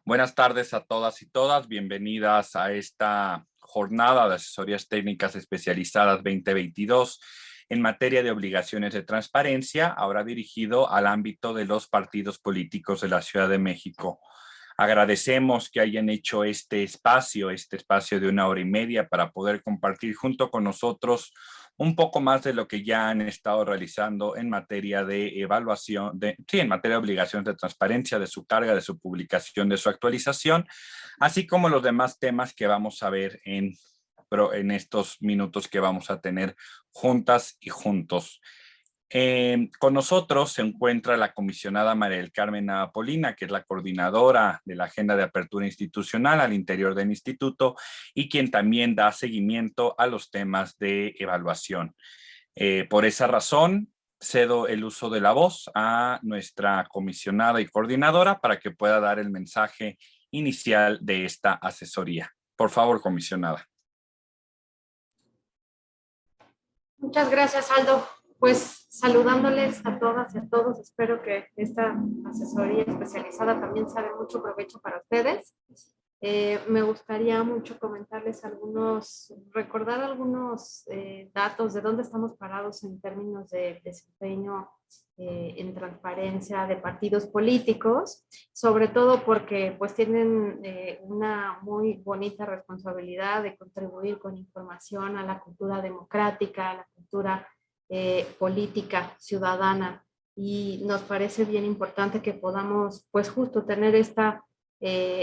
Buenas tardes a todas y todas. Bienvenidas a esta jornada de asesorías técnicas especializadas 2022 en materia de obligaciones de transparencia, ahora dirigido al ámbito de los partidos políticos de la Ciudad de México. Agradecemos que hayan hecho este espacio de 1 hora y media para poder compartir junto con nosotros un poco más de lo que ya han estado realizando en materia de evaluación, en materia de obligaciones de transparencia, de su carga, de su publicación, de su actualización, así como los demás temas que vamos a ver en estos minutos que vamos a tener juntas y juntos. Con nosotros se encuentra la comisionada María del Carmen Napolina, que es la coordinadora de la Agenda de Apertura Institucional al interior del instituto y quien también da seguimiento a los temas de evaluación. Por esa razón, cedo el uso de la voz a nuestra comisionada y coordinadora para que pueda dar el mensaje inicial de esta asesoría. Por favor, comisionada. Muchas gracias, Aldo. Pues saludándoles a todas y a todos, espero que esta asesoría especializada también sea de mucho provecho para ustedes. Me gustaría mucho recordar algunos datos de dónde estamos parados en términos de desempeño en transparencia de partidos políticos, sobre todo porque pues tienen una muy bonita responsabilidad de contribuir con información a la cultura democrática, a la cultura política ciudadana, y nos parece bien importante que podamos pues justo tener esta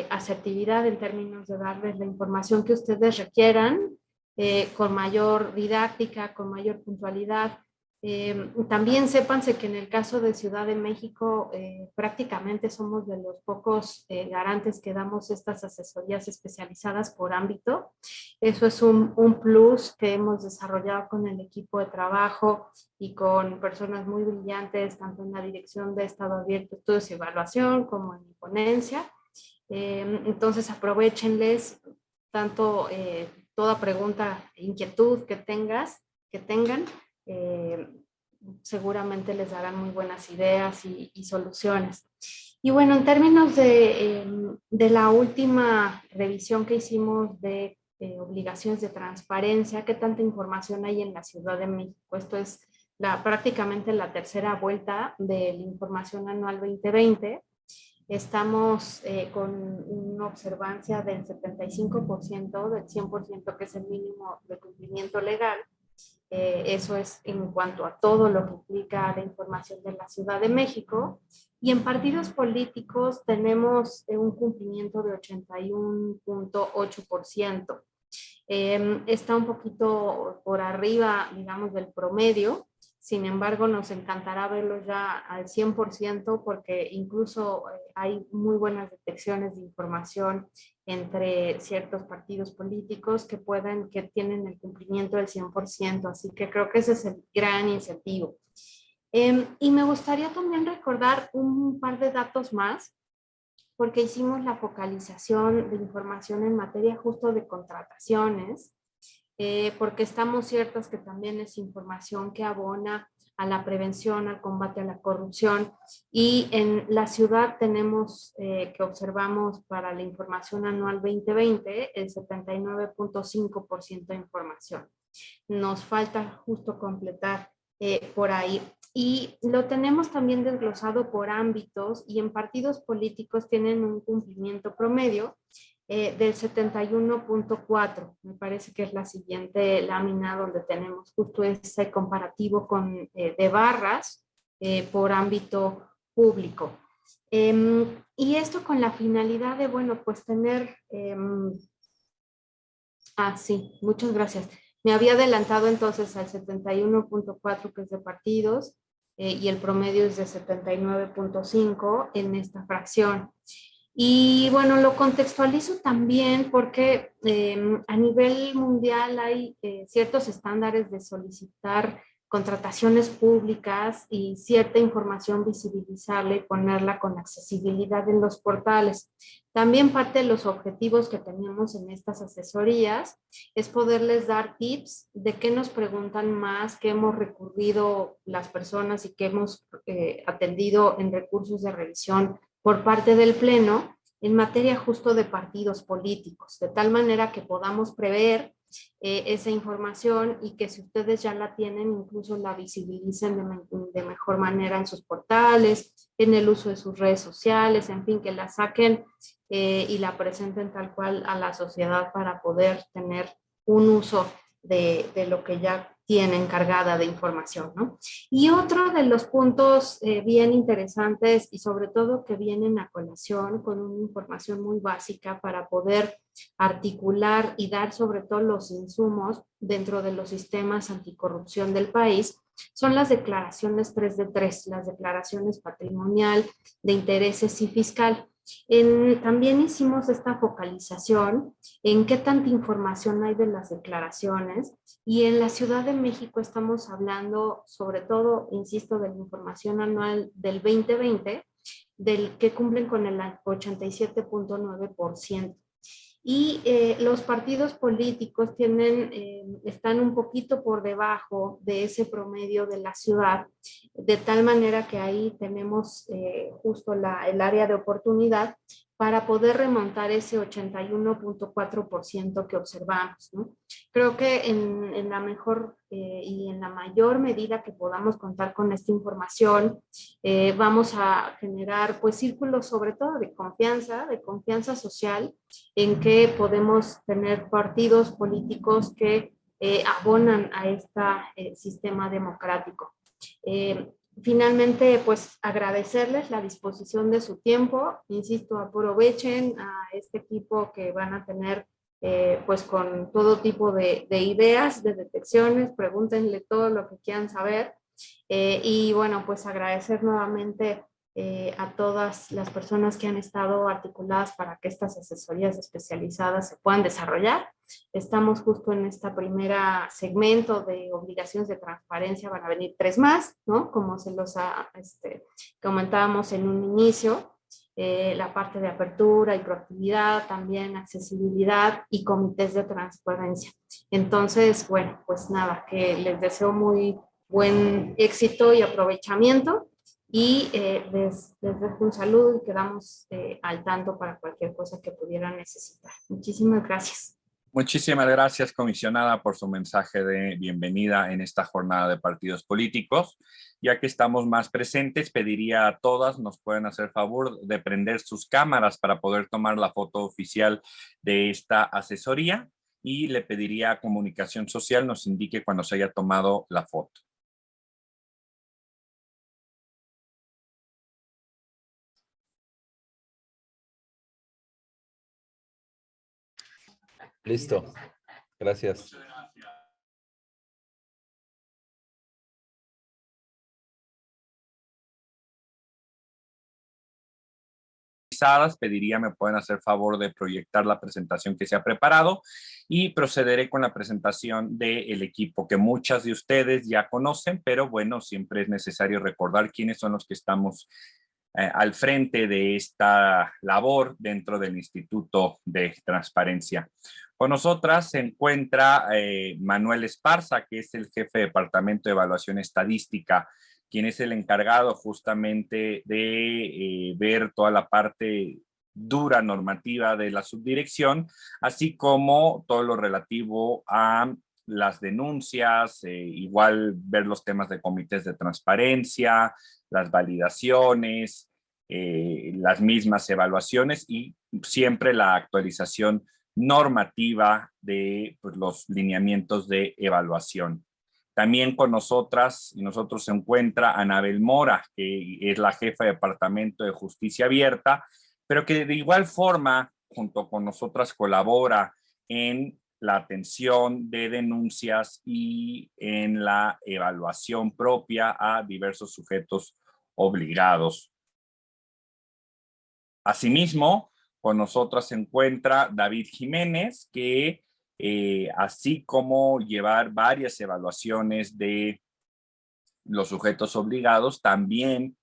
asertividad en términos de darles la información que ustedes requieran con mayor didáctica, con mayor puntualidad. También sépanse que en el caso de Ciudad de México prácticamente somos de los pocos garantes que damos estas asesorías especializadas por ámbito. Eso es un plus que hemos desarrollado con el equipo de trabajo y con personas muy brillantes, tanto en la Dirección de Estado Abierto, Estudios y Evaluación, como en mi ponencia. Entonces aprovechenles tanto toda pregunta, inquietud que tengan, seguramente les darán muy buenas ideas y soluciones. Y bueno, en términos de la última revisión que hicimos de obligaciones de transparencia, ¿qué tanta información hay en la Ciudad de México? Esto es prácticamente la tercera vuelta de la información anual 2020. Estamos con una observancia del 75%, del 100%, que es el mínimo de cumplimiento legal. Eso es en cuanto a todo lo que implica la información de la Ciudad de México. Y en partidos políticos tenemos un cumplimiento de 81.8%. Está un poquito por arriba, digamos, del promedio. Sin embargo, nos encantará verlo ya al 100% porque incluso hay muy buenas detecciones de información entre ciertos partidos políticos que tienen el cumplimiento del 100%. Así que creo que ese es el gran incentivo. Y me gustaría también recordar un par de datos más, porque hicimos la focalización de información en materia justo de contrataciones, porque estamos ciertas que también es información que abona a la prevención, al combate a la corrupción, y en la ciudad tenemos que observamos para la información anual 2020 el 79.5% de información. Nos falta justo completar por ahí. Y lo tenemos también desglosado por ámbitos, y en partidos políticos tienen un cumplimiento promedio del 71.4. Me parece que es la siguiente lámina donde tenemos justo ese comparativo de barras por ámbito público. Y esto con la finalidad de, bueno, pues tener... sí, muchas gracias. Me había adelantado entonces al 71.4, que es de partidos, y el promedio es de 79.5 en esta fracción. Y bueno, lo contextualizo también porque a nivel mundial hay ciertos estándares de solicitar contrataciones públicas y cierta información visibilizable y ponerla con accesibilidad en los portales. También parte de los objetivos que tenemos en estas asesorías es poderles dar tips de qué nos preguntan más, qué hemos recurrido las personas y qué hemos atendido en recursos de revisión por parte del Pleno, en materia justo de partidos políticos, de tal manera que podamos prever esa información y que si ustedes ya la tienen, incluso la visibilicen de mejor manera en sus portales, en el uso de sus redes sociales, en fin, que la saquen y la presenten tal cual a la sociedad para poder tener un uso de lo que ya tienen cargada de información, ¿no? Y otro de los puntos bien interesantes y sobre todo que vienen a colación con una información muy básica para poder articular y dar sobre todo los insumos dentro de los sistemas anticorrupción del país, son las declaraciones 3 de 3, las declaraciones patrimonial, de intereses y fiscal. También hicimos esta focalización en qué tanta información hay de las declaraciones y en la Ciudad de México estamos hablando sobre todo, insisto, de la información anual del 2020, del que cumplen con el 87.9%. Y los partidos políticos están un poquito por debajo de ese promedio de la ciudad, de tal manera que ahí tenemos justo el área de oportunidad para poder remontar ese 81.4% que observamos, ¿no? Creo que en la mejor y en la mayor medida que podamos contar con esta información, vamos a generar pues círculos sobre todo de confianza social, en que podemos tener partidos políticos que abonan a este sistema democrático. Finalmente, pues agradecerles la disposición de su tiempo. Insisto, aprovechen a este equipo que van a tener pues con todo tipo de ideas, de detecciones, pregúntenle todo lo que quieran saber. Y bueno, pues agradecer nuevamente a todas las personas que han estado articuladas para que estas asesorías especializadas se puedan desarrollar. Estamos justo en esta primera segmento de obligaciones de transparencia, van a venir 3 más, ¿no? Como se los comentábamos en un inicio, la parte de apertura y proactividad, también accesibilidad y comités de transparencia. Entonces, bueno, pues nada, que les deseo muy buen éxito y aprovechamiento y les dejo un saludo y quedamos al tanto para cualquier cosa que pudieran necesitar. Muchísimas gracias. Muchísimas gracias, comisionada, por su mensaje de bienvenida en esta jornada de partidos políticos. Ya que estamos más presentes, pediría a todas nos pueden hacer favor de prender sus cámaras para poder tomar la foto oficial de esta asesoría y le pediría a Comunicación Social nos indique cuando se haya tomado la foto. Listo, gracias. Pediría me pueden hacer favor de proyectar la presentación que se ha preparado y procederé con la presentación del equipo que muchas de ustedes ya conocen, pero bueno, siempre es necesario recordar quiénes son los que estamos al frente de esta labor dentro del Instituto de Transparencia. Con nosotras se encuentra Manuel Esparza, que es el jefe de Departamento de Evaluación Estadística, quien es el encargado justamente de ver toda la parte dura normativa de la subdirección, así como todo lo relativo a las denuncias, igual ver los temas de comités de transparencia, las validaciones, las mismas evaluaciones y siempre la actualización normativa de pues, los lineamientos de evaluación. También con nosotras y nosotros se encuentra Anabel Mora, que es la jefa de Departamento de Justicia Abierta, pero que de igual forma, junto con nosotras, colabora en la atención de denuncias y en la evaluación propia a diversos sujetos obligados. Asimismo, con nosotras se encuentra David Jiménez, que así como llevar varias evaluaciones de los sujetos obligados, también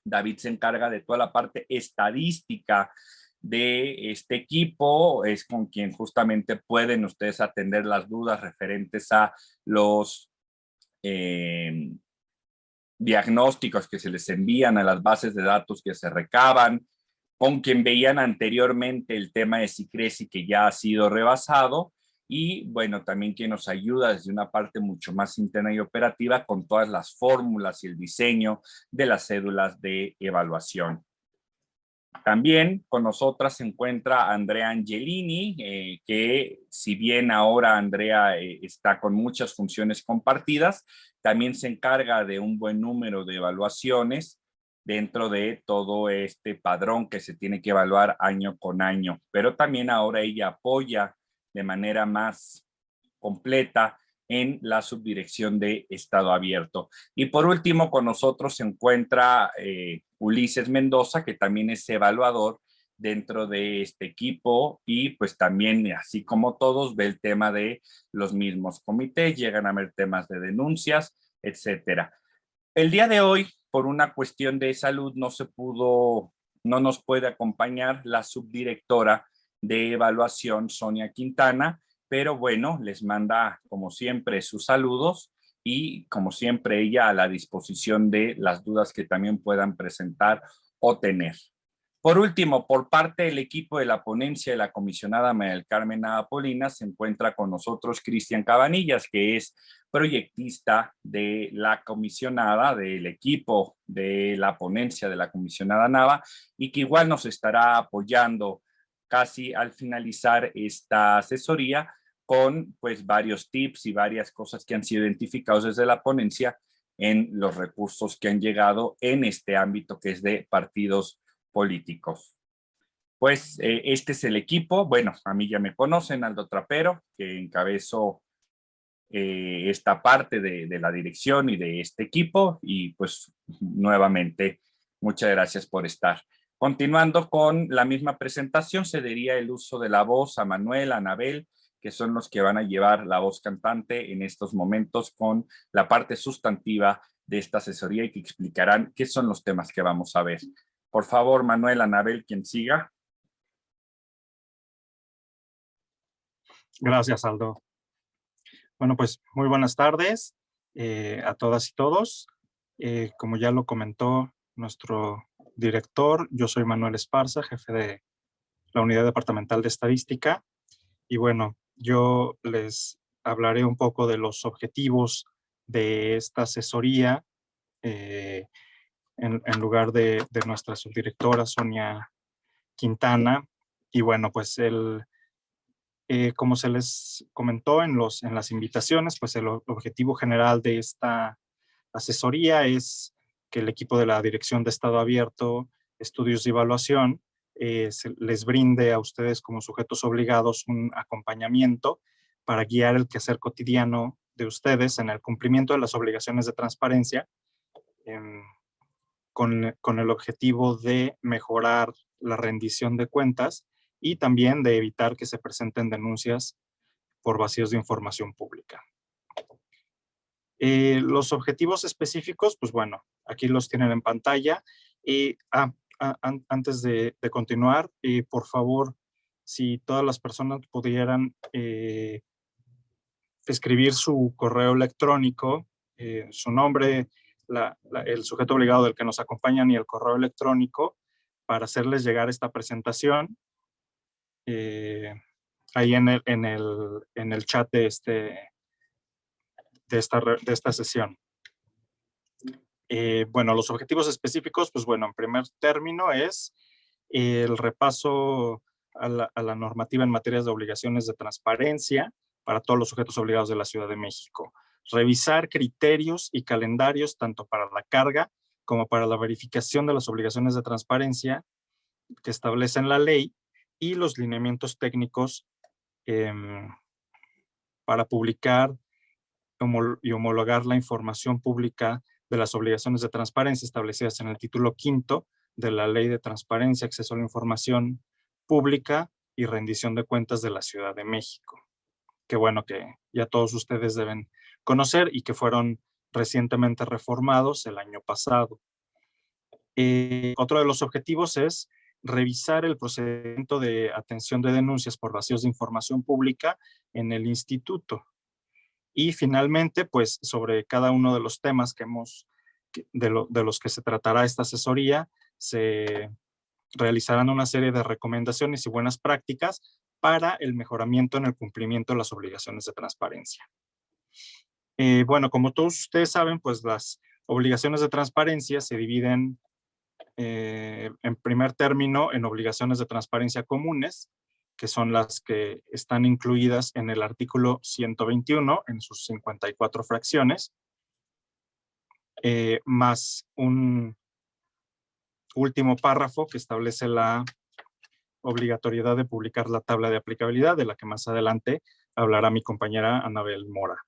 David se encarga de toda la parte estadística de este equipo, es con quien justamente pueden ustedes atender las dudas referentes a los diagnósticos que se les envían a las bases de datos que se recaban, con quien veían anteriormente el tema de Sicresi, que ya ha sido rebasado, y bueno, también quien nos ayuda desde una parte mucho más interna y operativa con todas las fórmulas y el diseño de las cédulas de evaluación. También con nosotras se encuentra Andrea Angelini, que si bien ahora Andrea está con muchas funciones compartidas, también se encarga de un buen número de evaluaciones dentro de todo este padrón que se tiene que evaluar año con año. Pero también ahora ella apoya de manera más completa en la subdirección de Estado Abierto. Y por último, con nosotros se encuentra Ulises Mendoza, que también es evaluador dentro de este equipo y pues también, así como todos, ve el tema de los mismos comités, llegan a ver temas de denuncias, etcétera. El día de hoy, por una cuestión de salud, no nos puede acompañar la subdirectora de evaluación, Sonia Quintana, pero bueno, les manda como siempre sus saludos y como siempre ella a la disposición de las dudas que también puedan presentar o tener. Por último, por parte del equipo de la ponencia de la comisionada María del Carmen Napolina, se encuentra con nosotros Cristian Cabanillas, que es proyectista de la comisionada, del equipo de la ponencia de la comisionada Nava, y que igual nos estará apoyando casi al finalizar esta asesoría con pues varios tips y varias cosas que han sido identificados desde la ponencia en los recursos que han llegado en este ámbito que es de partidos políticos. Pues este es el equipo. Bueno, a mí ya me conocen, Aldo Trapero, que encabezo esta parte de la dirección y de este equipo. Y pues nuevamente, muchas gracias por estar. Continuando con la misma presentación, se daría el uso de la voz a Manuel, a Anabel, que son los que van a llevar la voz cantante en estos momentos con la parte sustantiva de esta asesoría y que explicarán qué son los temas que vamos a ver. Por favor, Manuel, Anabel, quien siga. Gracias, Aldo. Bueno, pues muy buenas tardes a todas y todos. Como ya lo comentó nuestro director, yo soy Manuel Esparza, jefe de la Unidad Departamental de Estadística. Y bueno, yo les hablaré un poco de los objetivos de esta asesoría en lugar de nuestra subdirectora Sonia Quintana. Y bueno, pues como se les comentó en las invitaciones, pues el objetivo general de esta asesoría es que el equipo de la Dirección de Estado Abierto, Estudios y Evaluación les brinde a ustedes como sujetos obligados un acompañamiento para guiar el quehacer cotidiano de ustedes en el cumplimiento de las obligaciones de transparencia con el objetivo de mejorar la rendición de cuentas y también de evitar que se presenten denuncias por vacíos de información pública. Los objetivos específicos, pues bueno, aquí los tienen en pantalla. Antes de continuar, por favor, si todas las personas pudieran escribir su correo electrónico, su nombre, el sujeto obligado del que nos acompañan y el correo electrónico para hacerles llegar esta presentación ahí en el chat de esta sesión. Bueno, los objetivos específicos, pues bueno, en primer término es el repaso a la normativa en materias de obligaciones de transparencia para todos los sujetos obligados de la Ciudad de México. Revisar criterios y calendarios tanto para la carga como para la verificación de las obligaciones de transparencia que establecen la ley y los lineamientos técnicos para publicar y homologar la información pública de las obligaciones de transparencia establecidas en el título 5º de la Ley de Transparencia, Acceso a la Información Pública y Rendición de Cuentas de la Ciudad de México. Que bueno, que ya todos ustedes deben conocer y que fueron recientemente reformados el año pasado. Otro de los objetivos es revisar el procedimiento de atención de denuncias por vacíos de información pública en el instituto. Y finalmente, pues sobre cada uno de los temas de los que se tratará esta asesoría, se realizarán una serie de recomendaciones y buenas prácticas para el mejoramiento en el cumplimiento de las obligaciones de transparencia. Bueno, como todos ustedes saben, pues las obligaciones de transparencia se dividen en primer término en obligaciones de transparencia comunes, que son las que están incluidas en el artículo 121 en sus 54 fracciones, más un último párrafo que establece la obligatoriedad de publicar la tabla de aplicabilidad, de la que más adelante hablará mi compañera Anabel Mora.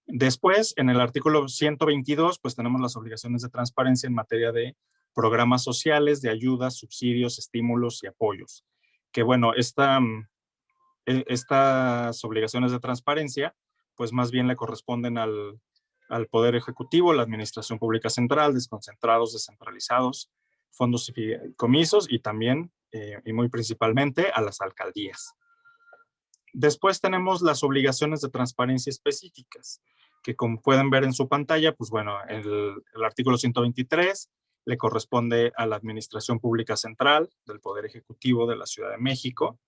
Después, en el artículo 122, pues tenemos las obligaciones de transparencia en materia de programas sociales, de ayudas, subsidios, estímulos y apoyos. Que bueno, estas obligaciones de transparencia, pues más bien le corresponden al Poder Ejecutivo, la Administración Pública Central, desconcentrados, descentralizados, fondos y fideicomisos y también, y muy principalmente, a las alcaldías. Después tenemos las obligaciones de transparencia específicas, que como pueden ver en su pantalla, pues bueno, el artículo 123 le corresponde a la Administración Pública Central del Poder Ejecutivo de la Ciudad de México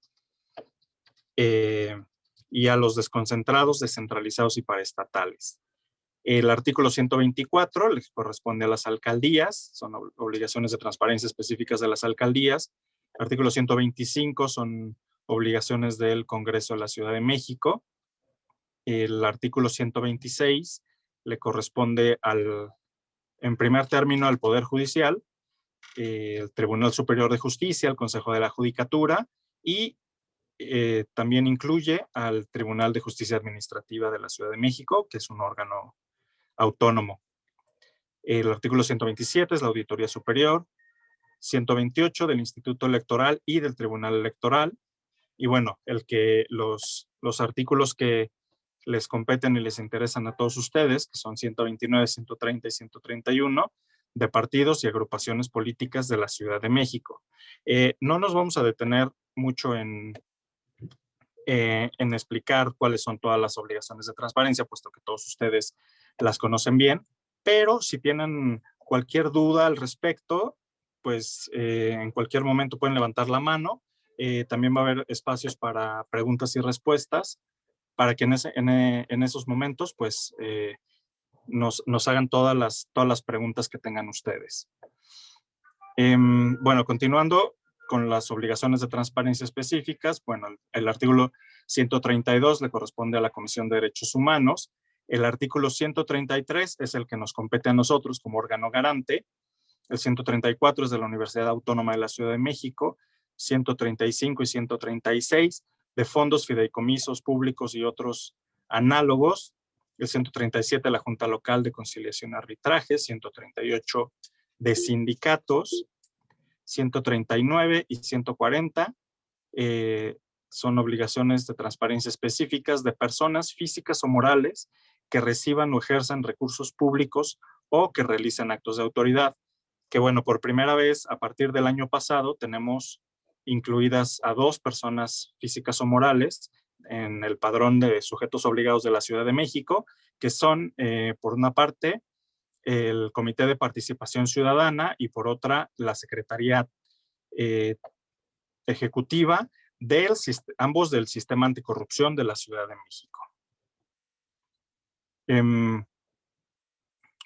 y a los desconcentrados, descentralizados y paraestatales. El artículo 124 le corresponde a las alcaldías, son obligaciones de transparencia específicas de las alcaldías. El artículo 125 son obligaciones del Congreso de la Ciudad de México. El artículo 126 le corresponde en primer término al Poder Judicial, el Tribunal Superior de Justicia, el Consejo de la Judicatura y también incluye al Tribunal de Justicia Administrativa de la Ciudad de México, que es un órgano autónomo. El artículo 127 es la Auditoría Superior, 128 del Instituto Electoral y del Tribunal Electoral. Y bueno, los artículos que les competen y les interesan a todos ustedes, que son 129, 130 y 131, de partidos y agrupaciones políticas de la Ciudad de México. No nos vamos a detener mucho en explicar cuáles son todas las obligaciones de transparencia, puesto que todos ustedes las conocen bien, pero si tienen cualquier duda al respecto, pues en cualquier momento pueden levantar la mano. También va a haber espacios para preguntas y respuestas, para que en esos momentos pues nos hagan todas las preguntas que tengan ustedes. Bueno, continuando con las obligaciones de transparencia específicas, bueno, el artículo 132 le corresponde a la Comisión de Derechos Humanos. El artículo 133 es el que nos compete a nosotros como órgano garante. El 134 es de la Universidad Autónoma de la Ciudad de México. 135 y 136 de fondos, fideicomisos públicos y otros análogos. El 137 de la Junta Local de Conciliación y Arbitraje. 138 de sindicatos. 139 y 140 son obligaciones de transparencia específicas de personas físicas o morales que reciban o ejerzan recursos públicos o que realicen actos de autoridad. Que bueno, por primera vez a partir del año pasado tenemos incluidas a 2 personas físicas o morales en el padrón de sujetos obligados de la Ciudad de México, que son, por una parte, el Comité de Participación Ciudadana y por otra, la Secretaría Ejecutiva, ambos del Sistema Anticorrupción de la Ciudad de México.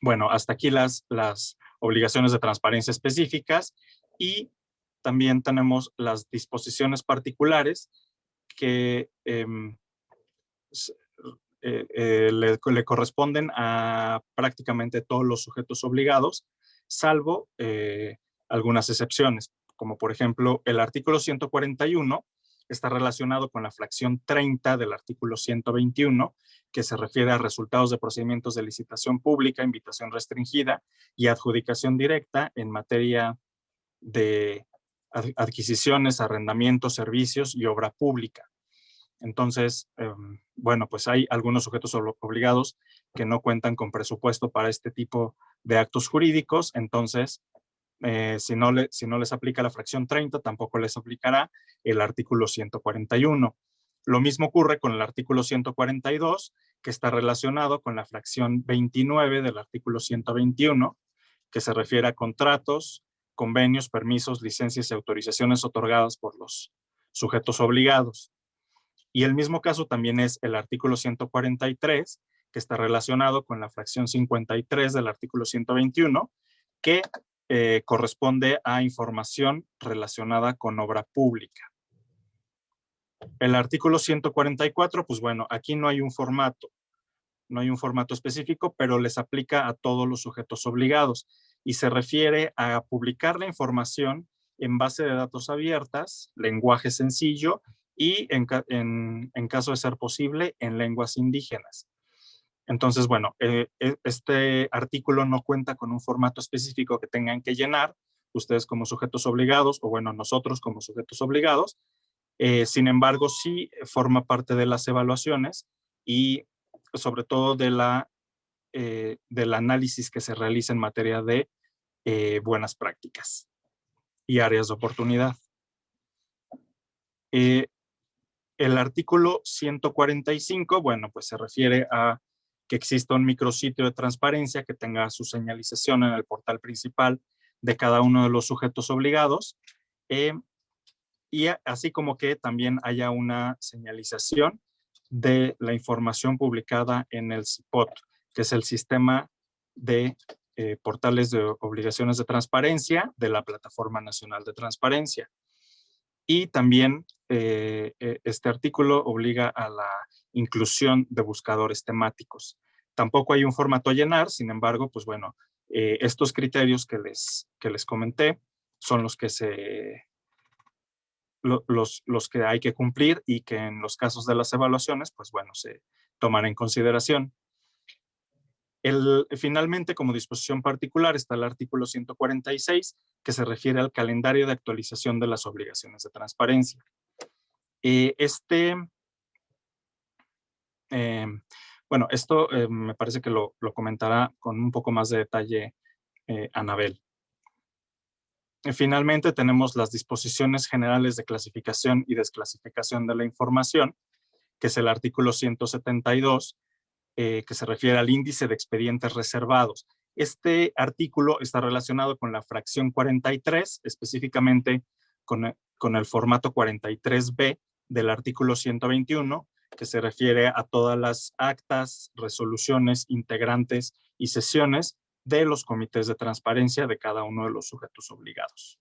Bueno, hasta aquí las obligaciones de transparencia específicas y también tenemos las disposiciones particulares que le corresponden a prácticamente todos los sujetos obligados, salvo algunas excepciones, como por ejemplo el artículo 141 está relacionado con la fracción 30 del artículo 121, que se refiere a resultados de procedimientos de licitación pública, invitación restringida y adjudicación directa en materia de adquisiciones, arrendamientos, servicios y obra pública. Entonces, bueno, pues hay algunos sujetos obligados que no cuentan con presupuesto para este tipo de actos jurídicos. Entonces, si no les aplica la fracción 30, tampoco les aplicará el artículo 141. Lo mismo ocurre con el artículo 142, que está relacionado con la fracción 29 del artículo 121, que se refiere a contratos, convenios, permisos, licencias y autorizaciones otorgadas por los sujetos obligados. Y el mismo caso también es el artículo 143, que está relacionado con la fracción 53 del artículo 121, que corresponde a información relacionada con obra pública. El artículo 144, pues bueno, aquí no hay un formato específico, pero les aplica a todos los sujetos obligados y se refiere a publicar la información en base de datos abiertas, lenguaje sencillo y en caso de ser posible en lenguas indígenas. Entonces, bueno, este artículo no cuenta con un formato específico que tengan que llenar ustedes como sujetos obligados o bueno, nosotros como sujetos obligados. Sin embargo, sí forma parte de las evaluaciones y sobre todo del análisis que se realiza en materia de buenas prácticas y áreas de oportunidad. El artículo 145, bueno, pues se refiere a que exista un micrositio de transparencia que tenga su señalización en el portal principal de cada uno de los sujetos obligados y así como que también haya una señalización de la información publicada en el SIPOT, que es el Sistema de Portales de Obligaciones de Transparencia de la Plataforma Nacional de Transparencia. Y también este artículo obliga a la inclusión de buscadores temáticos. Tampoco hay un formato a llenar, sin embargo, pues bueno, estos criterios que les comenté son los que los que hay que cumplir y que en los casos de las evaluaciones, pues bueno, se toman en consideración. Finalmente, como disposición particular, está el artículo 146, que se refiere al calendario de actualización de las obligaciones de transparencia. Bueno, esto me parece que lo comentará con un poco más de detalle Anabel. Finalmente, tenemos las disposiciones generales de clasificación y desclasificación de la información, que es el artículo 172, que se refiere al índice de expedientes reservados. Este artículo está relacionado con la fracción 43, específicamente con el formato 43B del artículo 121, que se refiere a todas las actas, resoluciones, integrantes y sesiones de los comités de transparencia de cada uno de los sujetos obligados.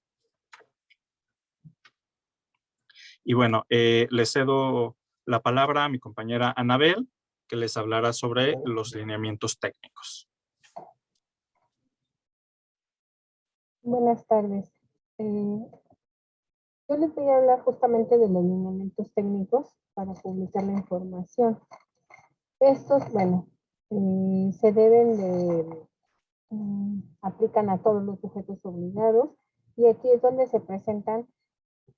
Y bueno, le cedo la palabra a mi compañera Anabel, que les hablará sobre los lineamientos técnicos. Buenas tardes. Yo les voy a hablar justamente de los lineamientos técnicos para publicar la información. Estos, bueno, se deben de, aplican a todos los sujetos obligados y aquí es donde se presentan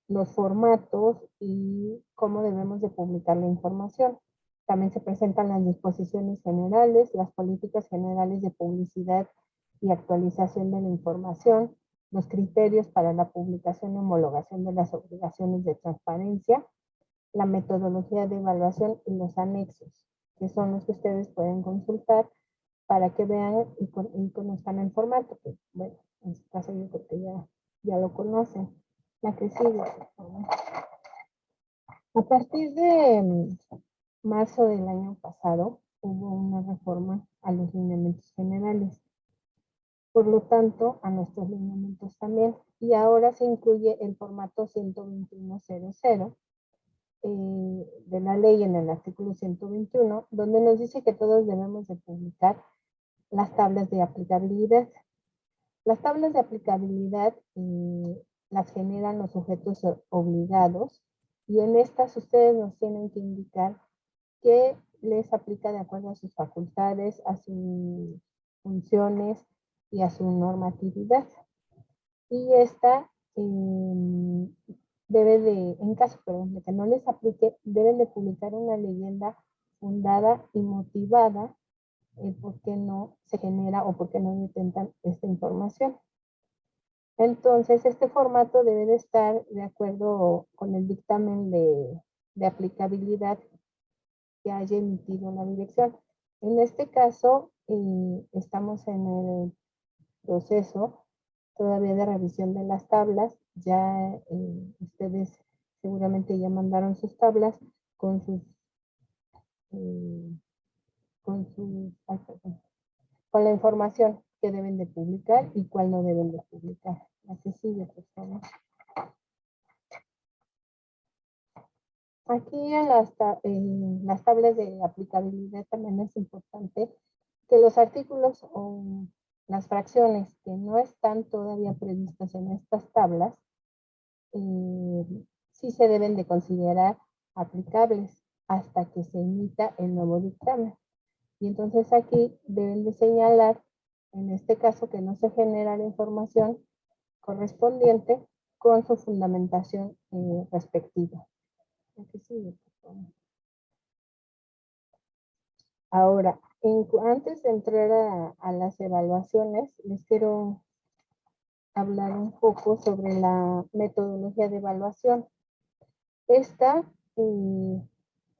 los formatos y cómo debemos de publicar la información. También se presentan las disposiciones generales, las políticas generales de publicidad y actualización de la información, los criterios para la publicación y homologación de las obligaciones de transparencia, la metodología de evaluación y los anexos, que son los que ustedes pueden consultar para que vean y conozcan el formato, que bueno, en este caso yo creo que ya lo conocen. La que sigue, por favor. A partir de marzo del año pasado hubo una reforma a los lineamientos generales. Por lo tanto, a nuestros lineamientos también. Y ahora se incluye el formato 121.00 de la ley en el artículo 121, donde nos dice que todos debemos de publicar las tablas de aplicabilidad. Las tablas de aplicabilidad las generan los sujetos obligados y en estas ustedes nos tienen que indicar qué les aplica de acuerdo a sus facultades, a sus funciones y a su normatividad. Y esta debe de, en caso de que no les aplique, deben de publicar una leyenda fundada y motivada por qué no se genera o por qué no detentan esta información. Entonces, este formato debe de estar de acuerdo con el dictamen de aplicabilidad que haya emitido la dirección. En este caso, estamos en el proceso todavía de revisión de las tablas. Ya ustedes seguramente ya mandaron sus tablas con sus, ay, perdón, con la información que deben de publicar y cuál no deben de publicar. Así sigue, por favor. Aquí en las tablas de aplicabilidad también es importante que los artículos o las fracciones que no están todavía previstas en estas tablas sí se deben de considerar aplicables hasta que se emita el nuevo dictamen. Y entonces aquí deben de señalar, en este caso, que no se genera la información correspondiente con su fundamentación respectiva. Aquí sigue, por favor. Ahora, antes de entrar a las evaluaciones, les quiero hablar un poco sobre la metodología de evaluación. Esta,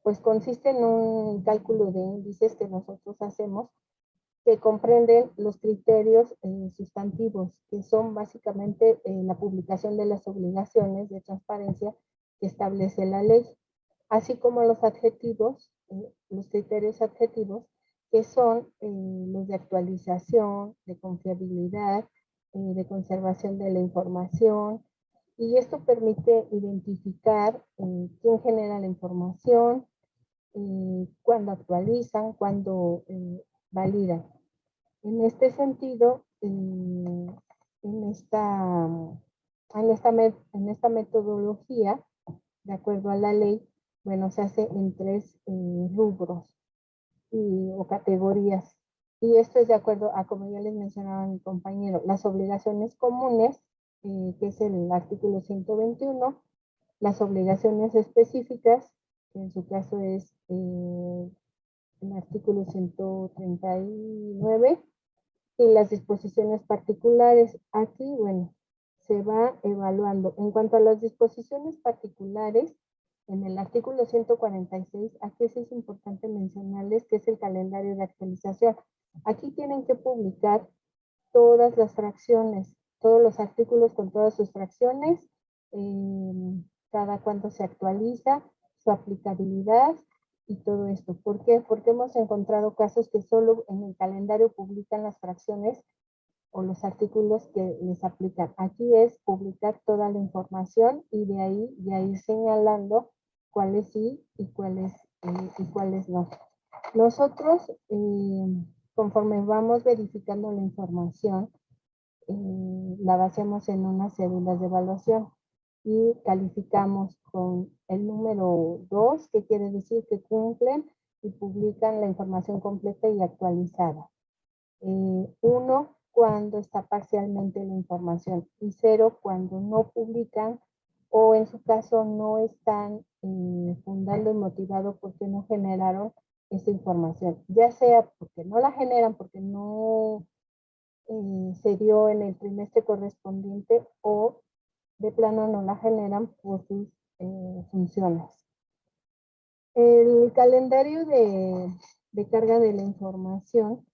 pues consiste en un cálculo de índices que nosotros hacemos que comprenden los criterios sustantivos, que son básicamente la publicación de las obligaciones de transparencia que establece la ley, así como los adjetivos, los criterios adjetivos, que son los de actualización, de confiabilidad, de conservación de la información, y esto permite identificar quién genera la información, cuándo actualizan, cuándo validan. En este sentido, en esta metodología, de acuerdo a la ley, bueno, se hace en 3 rubros o categorías. Y esto es de acuerdo a, como ya les mencionaba mi compañero, las obligaciones comunes, que es el artículo 121, las obligaciones específicas, que en su caso es el artículo 139, y las disposiciones particulares. Aquí, bueno, se va evaluando. En cuanto a las disposiciones particulares, en el artículo 146, aquí sí es importante mencionarles que es el calendario de actualización. Aquí tienen que publicar todas las fracciones, todos los artículos con todas sus fracciones, cada cuánto se actualiza, su aplicabilidad y todo esto. ¿Por qué? Porque hemos encontrado casos que solo en el calendario publican las fracciones o los artículos que les aplican. Aquí es publicar toda la información y de ahí ya ir señalando cuáles sí y cuáles no. Nosotros, conforme vamos verificando la información, la basamos en unas cédulas de evaluación y calificamos con el número 2, que quiere decir que cumplen y publican la información completa y actualizada. 1, cuando está parcialmente la información, y 0, cuando no publican o en su caso no están fundando y motivado porque no generaron esa información, ya sea porque no la generan, porque no se dio en el trimestre correspondiente o de plano no la generan por sus funciones. El calendario de carga de la información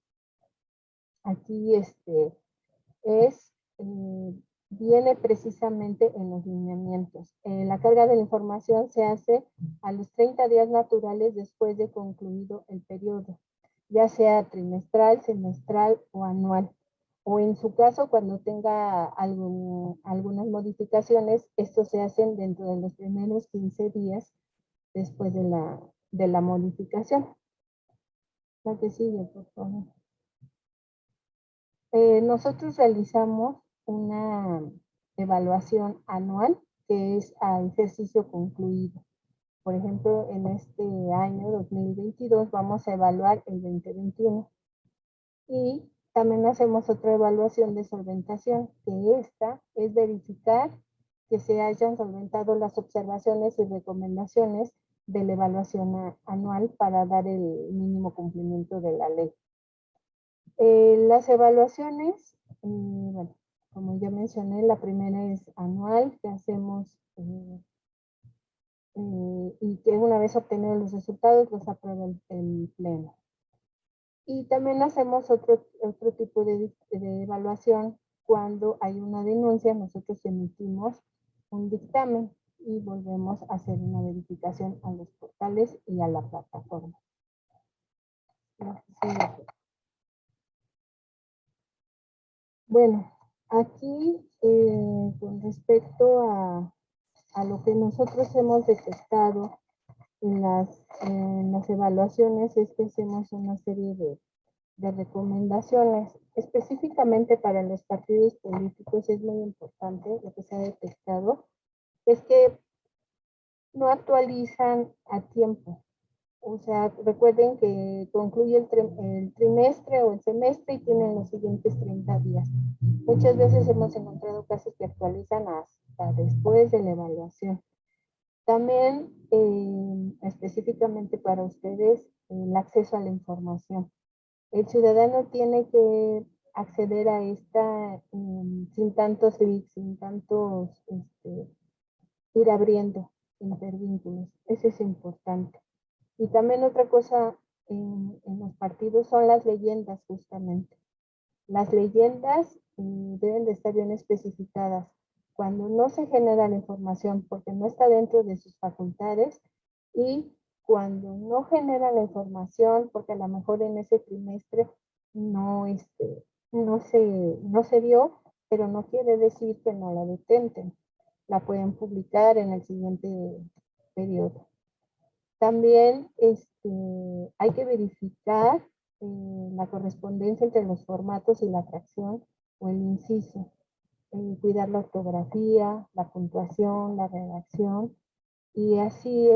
aquí viene precisamente en los lineamientos. La carga de la información se hace a los 30 días naturales después de concluido el periodo, ya sea trimestral, semestral o anual. O en su caso, cuando tenga algunas modificaciones, esto se hacen dentro de los primeros 15 días después de la modificación. La que sigue, por favor. Nosotros realizamos una evaluación anual que es a ejercicio concluido. Por ejemplo, en este año 2022 vamos a evaluar el 2021. Y también hacemos otra evaluación de solventación, que esta es verificar que se hayan solventado las observaciones y recomendaciones de la evaluación anual para dar el mínimo cumplimiento de la ley. Las evaluaciones, bueno, como ya mencioné, la primera es anual, que hacemos y que una vez obtenidos los resultados los aprueba el pleno. Y también hacemos otro tipo de evaluación cuando hay una denuncia, nosotros emitimos un dictamen y volvemos a hacer una verificación a los portales y a la plataforma. Bueno, aquí con respecto a lo que nosotros hemos detectado en las evaluaciones es que hacemos una serie de recomendaciones. Específicamente para los partidos políticos es muy importante lo que se ha detectado, es que no actualizan a tiempo. O sea, recuerden que concluye el trimestre o el semestre y tienen los siguientes 30 días. Muchas veces hemos encontrado casos que actualizan hasta después de la evaluación. También, específicamente para ustedes, el acceso a la información. El ciudadano tiene que acceder a esta sin tantos clics, sin tantos ir abriendo intervínculos. Eso es importante. Y también otra cosa en los partidos son las leyendas, justamente. Las leyendas deben de estar bien especificadas. Cuando no se genera la información porque no está dentro de sus facultades y cuando no genera la información porque a lo mejor en ese trimestre no se dio, pero no quiere decir que no la detenten. La pueden publicar en el siguiente periodo. También hay que verificar la correspondencia entre los formatos y la fracción o el inciso. Cuidar la ortografía, la puntuación, la redacción, y así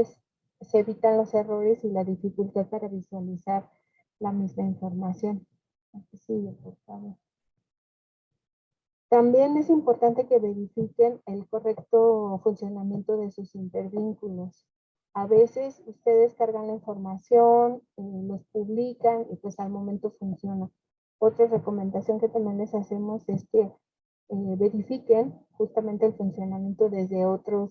se evitan los errores y la dificultad para visualizar la misma información. Aquí sigue, por favor. También es importante que verifiquen el correcto funcionamiento de sus intervínculos. A veces ustedes cargan la información, los publican y pues al momento funciona. Otra recomendación que también les hacemos es que verifiquen justamente el funcionamiento desde otras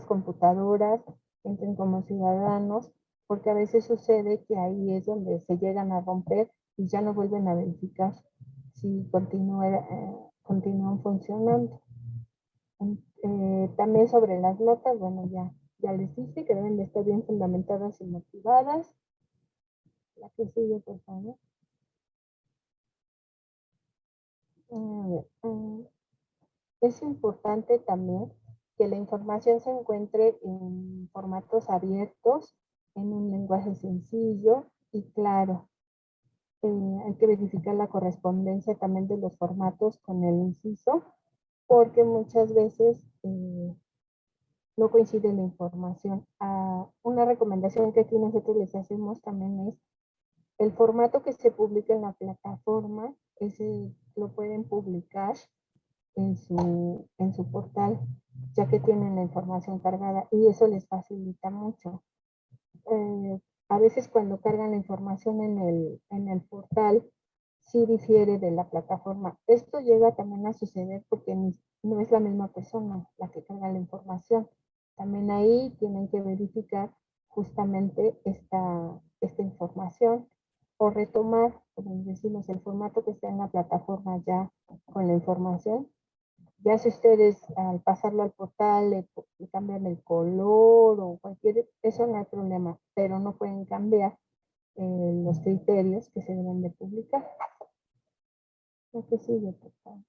computadoras, entren como ciudadanos, porque a veces sucede que ahí es donde se llegan a romper y ya no vuelven a verificar si continúan funcionando. También sobre las notas, bueno, ya les dije que deben de estar bien fundamentadas y motivadas. La que sigue, por favor. Es importante también que la información se encuentre en formatos abiertos, en un lenguaje sencillo y claro. Hay que verificar la correspondencia también de los formatos con el inciso, porque muchas veces no coincide la información. Una recomendación que aquí nosotros les hacemos también es el formato que se publica en la plataforma, ese lo pueden publicar en su portal, ya que tienen la información cargada y eso les facilita mucho. A veces cuando cargan la información en el portal, sí difiere de la plataforma. Esto llega también a suceder porque no es la misma persona la que carga la información. También ahí tienen que verificar justamente esta información o retomar, como decimos, el formato que está en la plataforma ya con la información. Ya si ustedes al pasarlo al portal le cambian el color o cualquier, eso no hay problema, pero no pueden cambiar los criterios que se deben de publicar. Lo que sigue, por favor.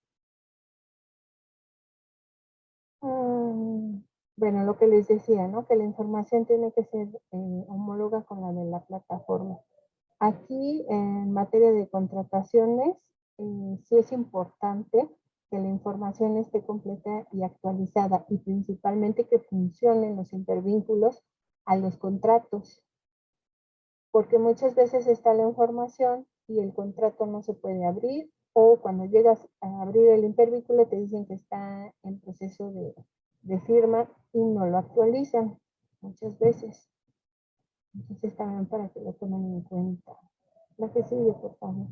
Bueno, lo que les decía, ¿no? Que la información tiene que ser homóloga con la de la plataforma. Aquí, en materia de contrataciones, sí es importante que la información esté completa y actualizada y principalmente que funcionen los intervínculos a los contratos. Porque muchas veces está la información y el contrato no se puede abrir o cuando llegas a abrir el intervínculo te dicen que está en proceso de firma y no lo actualizan muchas veces. Entonces también para que lo tomen en cuenta. La que sigue, por favor.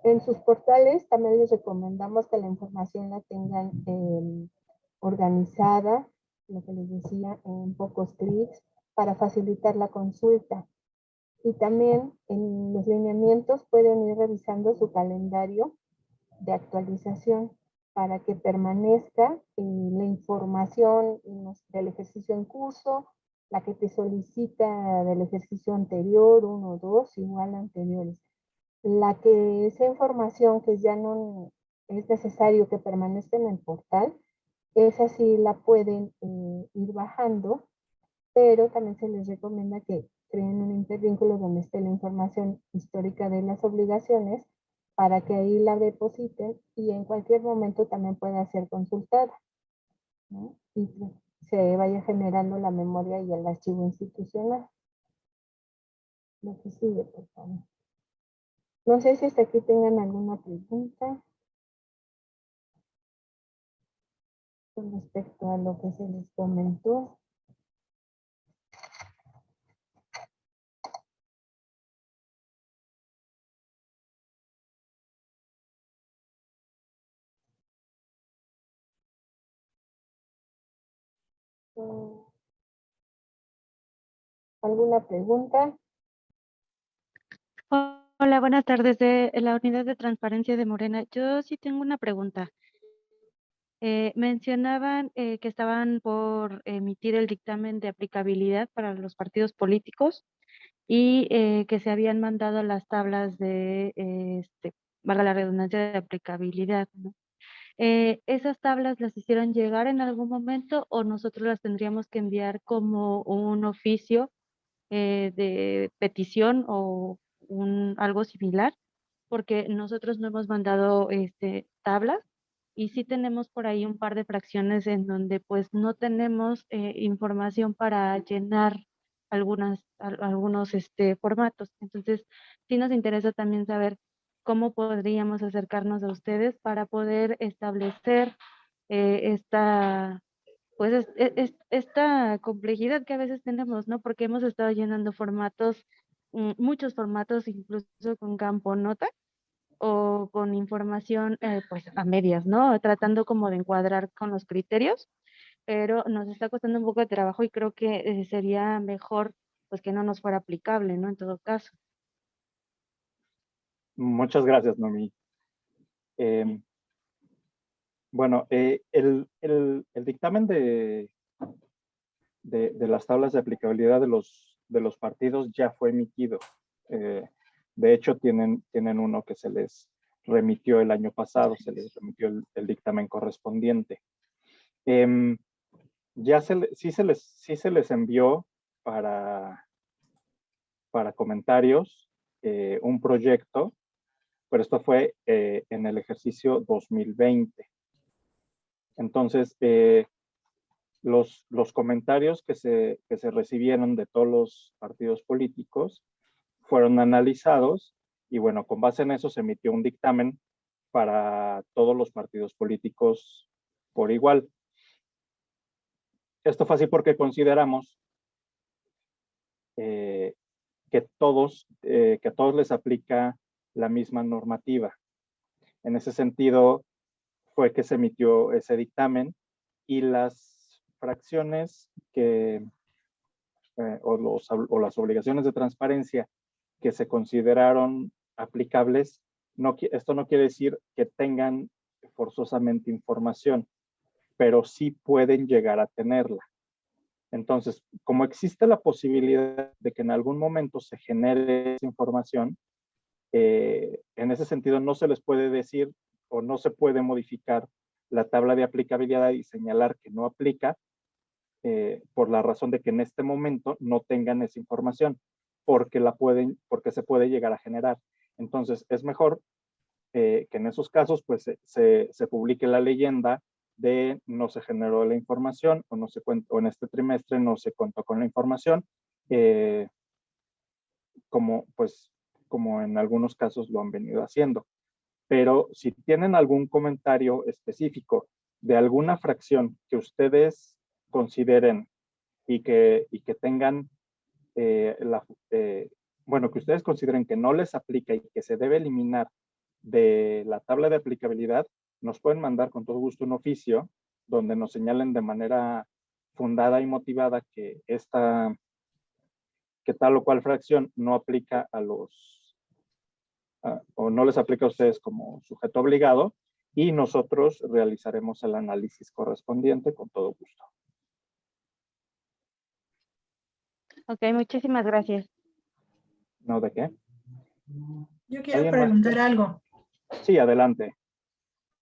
En sus portales también les recomendamos que la información la tengan organizada, lo que les decía, en pocos clics, para facilitar la consulta. Y también en los lineamientos pueden ir revisando su calendario de actualización para que permanezca la información del ejercicio en curso, la que te solicita del ejercicio anterior, 1 o 2, igual anteriores. La que esa información que ya no es necesario que permanezca en el portal, esa sí la pueden ir bajando, pero también se les recomienda que creen un intervínculo donde esté la información histórica de las obligaciones para que ahí la depositen y en cualquier momento también pueda ser consultada, ¿no? Y se vaya generando la memoria y el archivo institucional. Lo que sigue, por favor. No sé si hasta aquí tengan alguna pregunta con respecto a lo que se les comentó. ¿Alguna pregunta? Hola, buenas tardes de la Unidad de Transparencia de Morena. Yo sí tengo una pregunta. Mencionaban que estaban por emitir el dictamen de aplicabilidad para los partidos políticos y que se habían mandado las tablas de, valga la redundancia, de aplicabilidad, ¿no? ¿Esas tablas las hicieron llegar en algún momento o nosotros las tendríamos que enviar como un oficio de petición o algo similar? Porque nosotros no hemos mandado tablas y sí tenemos por ahí un par de fracciones en donde pues no tenemos información para llenar algunos formatos. Entonces, sí nos interesa también saber cómo podríamos acercarnos a ustedes para poder establecer esta pues esta complejidad que a veces tenemos, ¿no? Porque hemos estado llenando formatos, muchos formatos, incluso con campo nota o con información, pues a medias, ¿no? Tratando como de encuadrar con los criterios, pero nos está costando un poco de trabajo y creo que sería mejor, pues que no nos fuera aplicable, ¿no? En todo caso. Muchas gracias, Noemí. Bueno, el dictamen de las tablas de aplicabilidad de los partidos ya fue emitido. De hecho, tienen uno que se les remitió el año pasado, se les remitió el dictamen correspondiente. Ya sí se les envió para comentarios un proyecto, pero esto fue en el ejercicio 2020. Entonces, los comentarios que se recibieron de todos los partidos políticos fueron analizados y bueno, con base en eso se emitió un dictamen para todos los partidos políticos por igual. Esto fue así porque consideramos que a todos les aplica la misma normativa. En ese sentido fue que se emitió ese dictamen y las fracciones o las obligaciones de transparencia que se consideraron aplicables, esto no quiere decir que tengan forzosamente información, pero sí pueden llegar a tenerla. Entonces, como existe la posibilidad de que en algún momento se genere esa información, en ese sentido no se les puede decir o no se puede modificar la tabla de aplicabilidad y señalar que no aplica por la razón de que en este momento no tengan esa información, porque se puede llegar a generar. Entonces, es mejor que en esos casos pues se publique la leyenda de no se generó la información o no se cuenta, o en este trimestre no se contó con la información, como en algunos casos lo han venido haciendo. Pero si tienen algún comentario específico de alguna fracción que ustedes consideren y que tengan bueno, que ustedes consideren que no les aplica y que se debe eliminar de la tabla de aplicabilidad, nos pueden mandar con todo gusto un oficio donde nos señalen de manera fundada y motivada que que tal o cual fracción no aplica o no les aplica a ustedes como sujeto obligado, y nosotros realizaremos el análisis correspondiente con todo gusto. Ok, muchísimas gracias. ¿No de qué? Yo quiero ¿Alguien más? preguntar algo. Sí, adelante.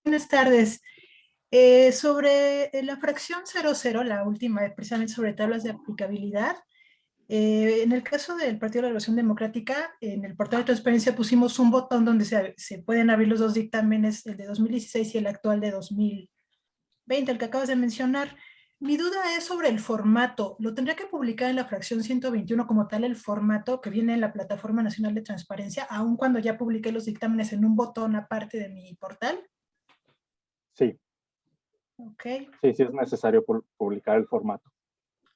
Buenas tardes. Sobre la fracción 00, la última, precisamente sobre tablas de aplicabilidad, en el caso del Partido de la Revolución Democrática, en el portal de transparencia pusimos un botón donde se pueden abrir los dos dictámenes, el de 2016 y el actual de 2020, el que acabas de mencionar. Mi duda es sobre el formato. ¿Lo tendría que publicar en la fracción 121 como tal el formato que viene en la Plataforma Nacional de Transparencia, aun cuando ya publiqué los dictámenes en un botón aparte de mi portal? Sí. Ok. Sí, sí es necesario publicar el formato.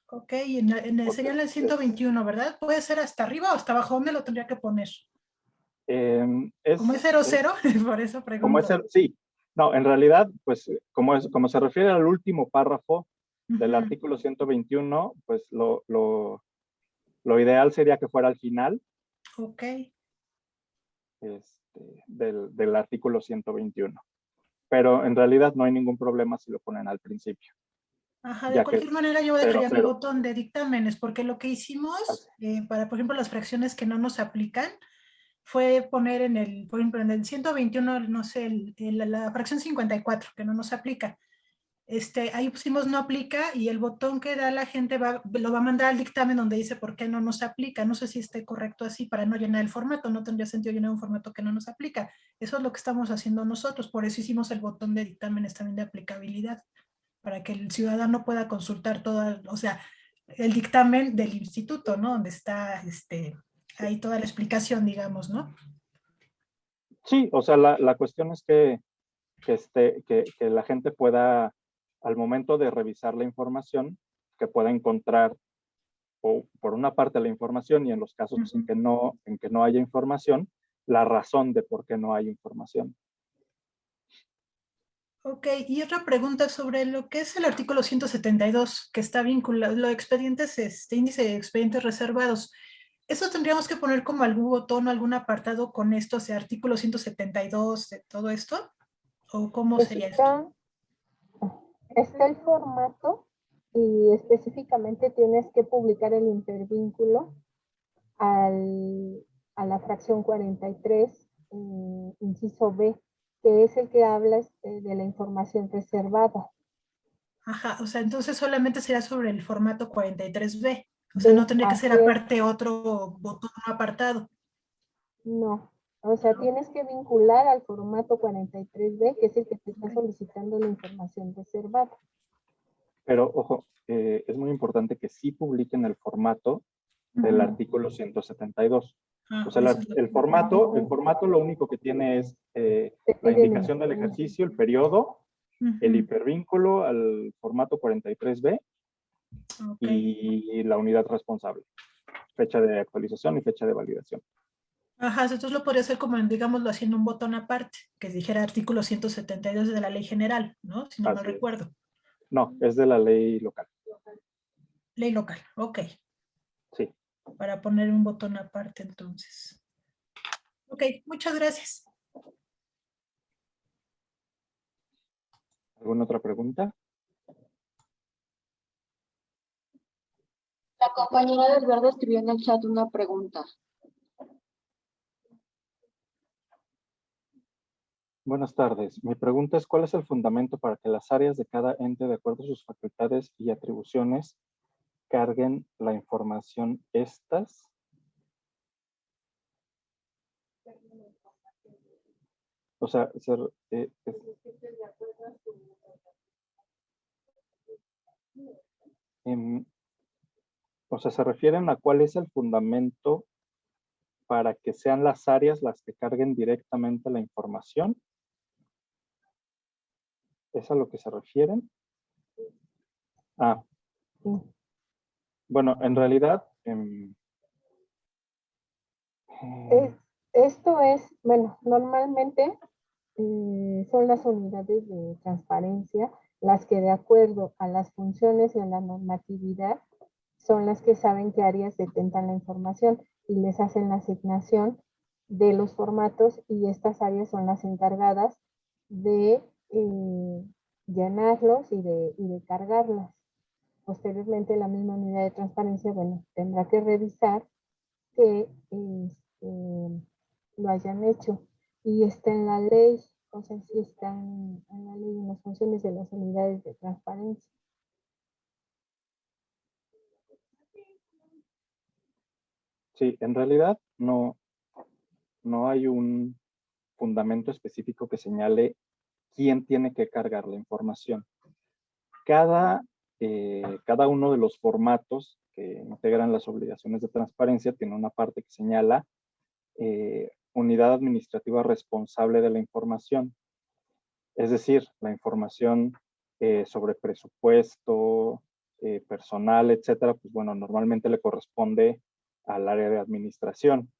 Ok, sería en el 121, ¿verdad? ¿Puede ser hasta arriba o hasta abajo? ¿Dónde lo tendría que poner? Como es 00, por eso pregunto. Sí. No, en realidad, pues, como se refiere al último párrafo del artículo 121, pues lo ideal sería que fuera al final. Ok. Del artículo 121. Pero en realidad no hay ningún problema si lo ponen al principio. Ajá, de cualquier manera yo dejaría mi botón de dictámenes, porque lo que hicimos para, por ejemplo, las fracciones que no nos aplican, fue poner por ejemplo, en el 121, no sé, la fracción 54, que no nos aplica. Ahí pusimos no aplica y el botón que da la gente lo va a mandar al dictamen donde dice por qué no nos aplica. No sé si esté correcto así para no llenar el formato. No tendría sentido llenar un formato que no nos aplica. Eso es lo que estamos haciendo nosotros. Por eso hicimos el botón de dictámenes también de aplicabilidad, para que el ciudadano pueda consultar el dictamen del instituto, ¿no? Donde está ahí toda la explicación, digamos, ¿no? Sí, o sea, la cuestión es que la gente pueda, al momento de revisar la información, que pueda encontrar, o por una parte la información, y en los casos en que no haya información, la razón de por qué no hay información. Ok, y otra pregunta sobre lo que es el artículo 172, que está vinculado, los expedientes, índice de expedientes reservados. ¿Eso tendríamos que poner como algún botón o algún apartado con esto, o sea, artículo 172, de todo esto? ¿O cómo sería esto? Está el formato y específicamente tienes que publicar el intervínculo a la fracción 43, inciso B, que es el que habla de la información reservada. Ajá, o sea, entonces solamente será sobre el formato 43B. O sea, no tendría que ser aparte otro botón apartado. No, o sea, tienes que vincular al formato 43B, que es el que te está solicitando la información reservada. Pero, ojo, es muy importante que sí publiquen el formato del artículo 172. O sea, el formato lo único que tiene es la indicación del ejercicio, el periodo, el hipervínculo al formato 43B y la unidad responsable, fecha de actualización y fecha de validación. Ajá, entonces lo podría hacer como, digámoslo, haciendo un botón aparte, que dijera artículo 172 de la ley general, ¿no? Si no mal recuerdo. No, es de la ley local. Ley local, ok. Sí. Para poner un botón aparte, entonces. Ok, muchas gracias. ¿Alguna otra pregunta? La compañera del verde escribió en el chat una pregunta. Buenas tardes. Mi pregunta es, ¿cuál es el fundamento para que las áreas de cada ente, de acuerdo a sus facultades y atribuciones, carguen la información estas? O sea, se refieren a cuál es el fundamento para que sean las áreas las que carguen directamente la información. ¿Es a lo que se refieren? Ah. Bueno, en realidad... Esto es, bueno, normalmente son las unidades de transparencia las que de acuerdo a las funciones y a la normatividad son las que saben qué áreas detentan la información y les hacen la asignación de los formatos, y estas áreas son las encargadas de llenarlos y de cargarlas. Posteriormente, la misma unidad de transparencia, bueno, tendrá que revisar que lo hayan hecho. Y está en la ley, o sea, sí está en la ley, en las funciones de las unidades de transparencia. Sí, en realidad no hay un fundamento específico que señale quién tiene que cargar la información. Cada uno de los formatos que integran las obligaciones de transparencia tiene una parte que señala unidad administrativa responsable de la información. Es decir, la información sobre presupuesto, personal, etcétera, pues bueno, normalmente le corresponde al área de administración.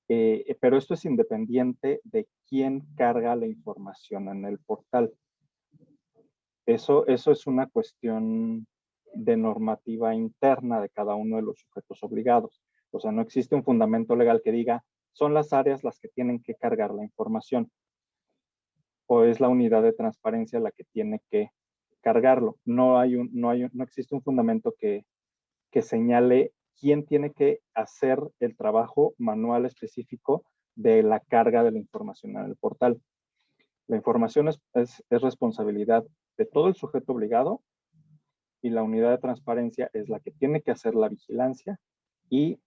Pero esto es independiente de quién carga la información en el portal. Eso es una cuestión de normativa interna de cada uno de los sujetos obligados. O sea, no existe un fundamento legal que diga, son las áreas las que tienen que cargar la información, o es la unidad de transparencia la que tiene que cargarlo. No existe un fundamento que señale quién tiene que hacer el trabajo manual específico de la carga de la información en el portal. La información es responsabilidad de todo el sujeto obligado, y la unidad de transparencia es la que tiene que hacer la vigilancia y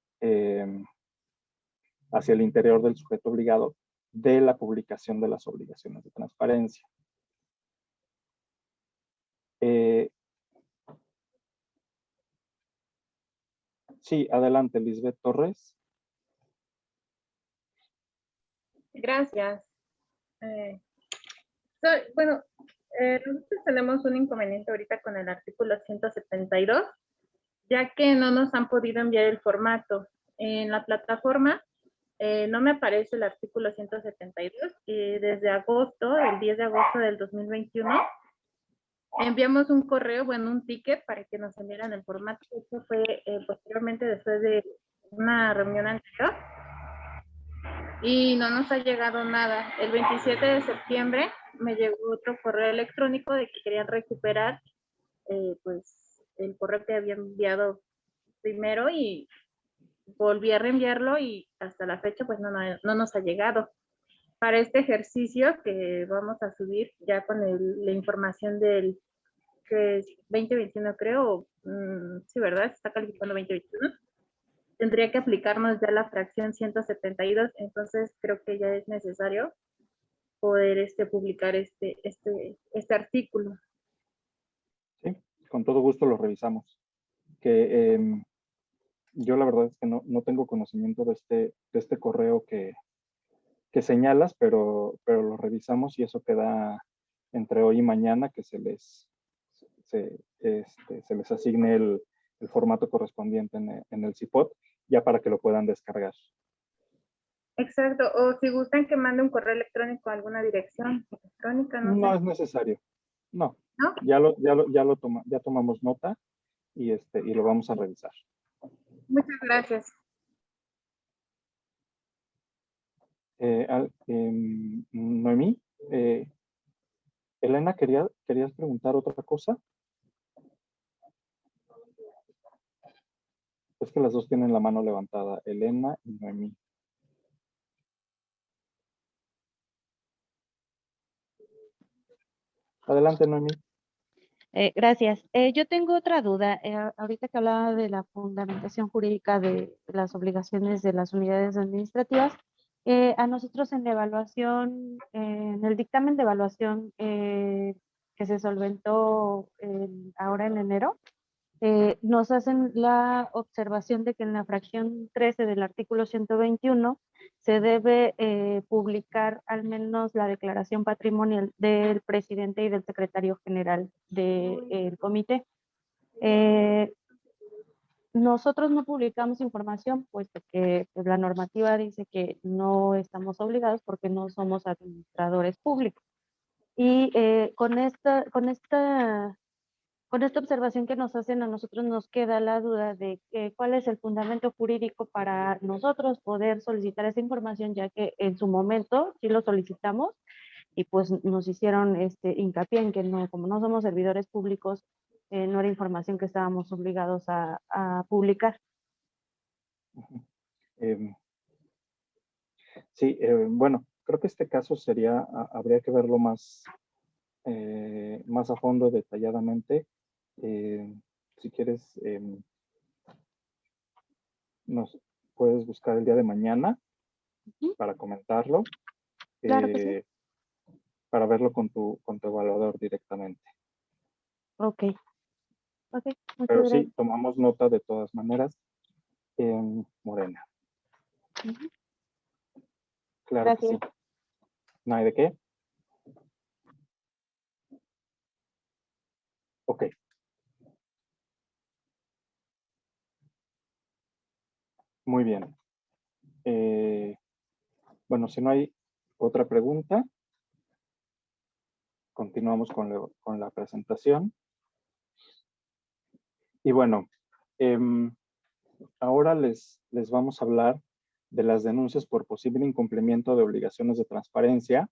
hacia el interior del sujeto obligado de la publicación de las obligaciones de transparencia. Sí, adelante, Lisbeth Torres. Gracias. Bueno, nosotros tenemos un inconveniente ahorita con el artículo 172, ya que no nos han podido enviar el formato. En la plataforma no me aparece el artículo 172 y desde agosto, el 10 de agosto del 2021, enviamos un correo, bueno, un ticket para que nos enviaran el formato. Esto fue posteriormente después de una reunión anterior y no nos ha llegado nada. El 27 de septiembre me llegó otro correo electrónico de que querían recuperar pues el correo que había enviado primero, y volví a reenviarlo y hasta la fecha pues no nos ha llegado. Para este ejercicio que vamos a subir ya con la información del que es 2021 creo, sí, ¿verdad? Se está calificando 2021. Tendría que aplicarnos ya la fracción 172, entonces creo que ya es necesario poder publicar este artículo. Sí, con todo gusto lo revisamos. Yo la verdad es que no tengo conocimiento de este correo que señalas, pero lo revisamos y eso queda entre hoy y mañana, que se les asigne el formato correspondiente en el CIPOT, ya para que lo puedan descargar. Exacto, o si gustan que mande un correo electrónico a alguna dirección electrónica, no sé. Es necesario, no. ¿No? Ya tomamos nota y lo vamos a revisar. Muchas gracias. Noemí, Elena, ¿querías preguntar otra cosa? Es que las dos tienen la mano levantada, Elena y Noemí. Adelante, Noemí. Gracias. Yo tengo otra duda. Ahorita que hablaba de la fundamentación jurídica de las obligaciones de las unidades administrativas, a nosotros en la evaluación, en el dictamen de evaluación que se solventó ahora en enero, nos hacen la observación de que en la fracción 13 del artículo 121 se debe publicar al menos la declaración patrimonial del presidente y del secretario general del comité. Nosotros no publicamos información, puesto que pues, la normativa dice que no estamos obligados porque no somos administradores públicos. Y con con esta observación que nos hacen, a nosotros nos queda la duda de cuál es el fundamento jurídico para nosotros poder solicitar esa información, ya que en su momento sí lo solicitamos y pues nos hicieron hincapié en que no, como no somos servidores públicos, no era información que estábamos obligados a publicar. Sí, bueno, creo que este caso habría que verlo más a fondo, detalladamente. Si quieres, nos puedes buscar el día de mañana para comentarlo, Claro que sí. para verlo con tu evaluador directamente. Ok, muchas Pero gracias. sí, tomamos nota de todas maneras, Morena. Claro Gracias. que sí. ¿No hay de qué? Ok. Muy bien. Bueno, si no hay otra pregunta, continuamos con la presentación. Y bueno, ahora les vamos a hablar de las denuncias por posible incumplimiento de obligaciones de transparencia,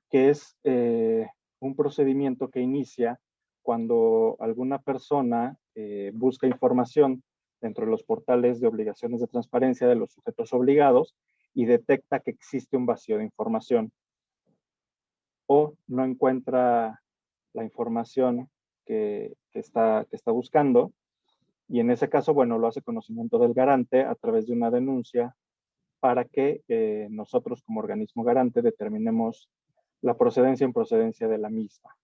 que es un procedimiento que inicia cuando alguna persona busca información dentro de los portales de obligaciones de transparencia de los sujetos obligados y detecta que existe un vacío de información o no encuentra la información que está buscando, y en ese caso, bueno, lo hace conocimiento del garante a través de una denuncia para que nosotros como organismo garante determinemos la procedencia o improcedencia de la misma.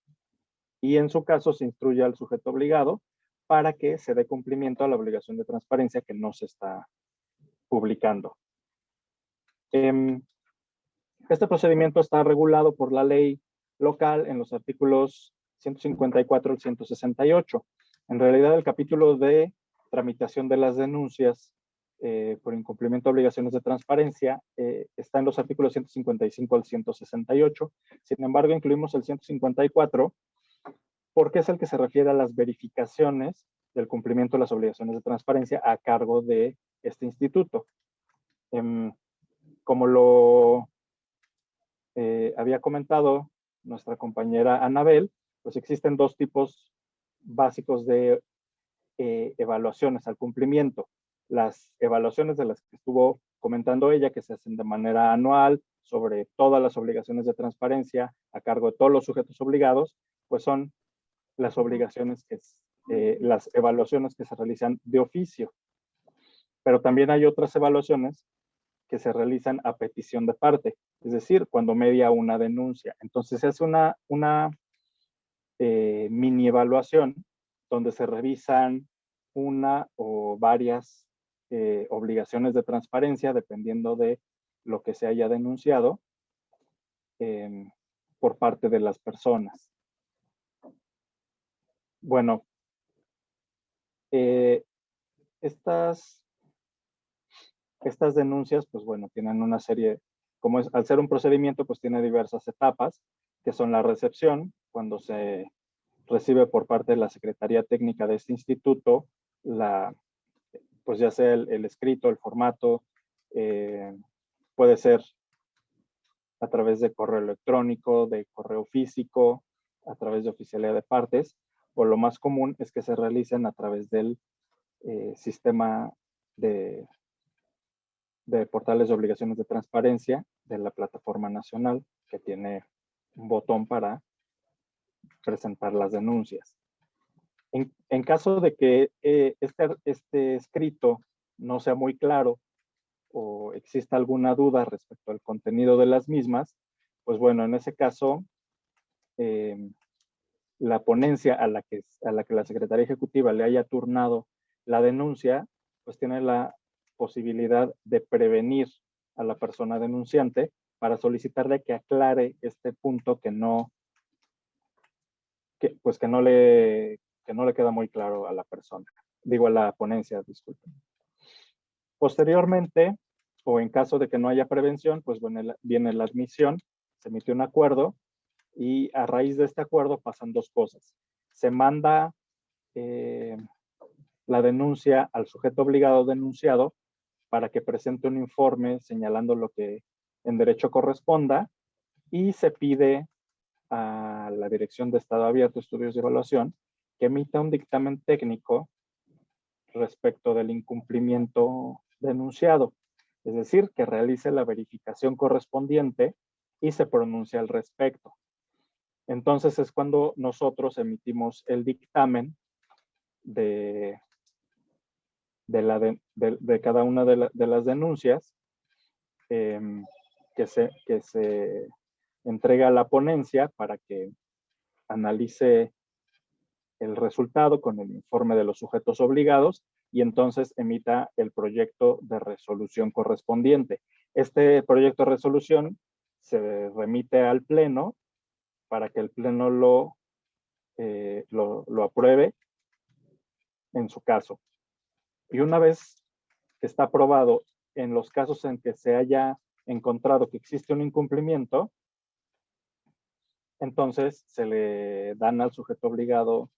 Y en su caso se instruye al sujeto obligado para que se dé cumplimiento a la obligación de transparencia que no se está publicando. Este procedimiento está regulado por la ley local en los artículos 154 al 168. En realidad, el capítulo de tramitación de las denuncias por incumplimiento de obligaciones de transparencia está en los artículos 155 al 168. Sin embargo, incluimos el 154 porque es el que se refiere a las verificaciones del cumplimiento de las obligaciones de transparencia a cargo de este instituto. Como lo había comentado nuestra compañera Anabel, pues existen dos tipos básicos de evaluaciones al cumplimiento. Las evaluaciones de las que estuvo comentando ella, que se hacen de manera anual sobre todas las obligaciones de transparencia a cargo de todos los sujetos obligados, pues son las las evaluaciones que se realizan de oficio. Pero también hay otras evaluaciones que se realizan a petición de parte, es decir, cuando media una denuncia. Entonces se hace una mini evaluación donde se revisan una o varias obligaciones de transparencia dependiendo de lo que se haya denunciado por parte de las personas. Bueno, estas denuncias, pues bueno, tienen una serie, al ser un procedimiento, pues tiene diversas etapas, que son la recepción, cuando se recibe por parte de la Secretaría Técnica de este instituto, pues ya sea el escrito, el formato, puede ser a través de correo electrónico, de correo físico, a través de oficialía de partes, o lo más común es que se realicen a través del sistema de portales de obligaciones de transparencia de la plataforma nacional, que tiene un botón para presentar las denuncias. En caso de que este escrito no sea muy claro o exista alguna duda respecto al contenido de las mismas, pues bueno, en ese caso, la ponencia a la que la Secretaría Ejecutiva le haya turnado la denuncia, pues tiene la posibilidad de prevenir a la persona denunciante para solicitarle que aclare este punto que no le queda muy claro a la persona. Digo, a la ponencia, disculpen. Posteriormente, o en caso de que no haya prevención, pues bueno, viene la admisión, se emite un acuerdo, Y a raíz de este acuerdo pasan dos cosas. Se manda la denuncia al sujeto obligado denunciado para que presente un informe señalando lo que en derecho corresponda, y se pide a la Dirección de Estado Abierto, Estudios y Evaluación, que emita un dictamen técnico respecto del incumplimiento denunciado, es decir, que realice la verificación correspondiente y se pronuncia al respecto. Entonces es cuando nosotros emitimos el dictamen de cada una de las denuncias que se entrega a la ponencia para que analice el resultado con el informe de los sujetos obligados y entonces emita el proyecto de resolución correspondiente. Este proyecto de resolución se remite al Pleno para que el Pleno lo apruebe en su caso. Y una vez que está aprobado, en los casos en que se haya encontrado que existe un incumplimiento, entonces se le dan al sujeto obligado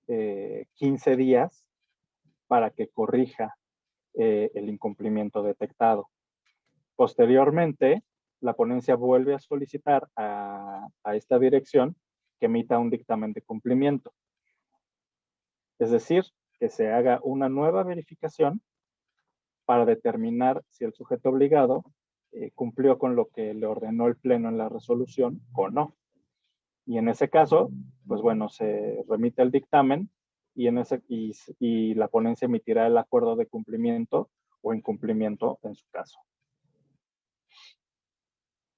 15 días para que corrija el incumplimiento detectado. Posteriormente, la ponencia vuelve a solicitar a esta dirección que emita un dictamen de cumplimiento. Es decir, que se haga una nueva verificación para determinar si el sujeto obligado cumplió con lo que le ordenó el Pleno en la resolución o no. Y en ese caso, pues bueno, se remite el dictamen y la ponencia emitirá el acuerdo de cumplimiento o incumplimiento en su caso.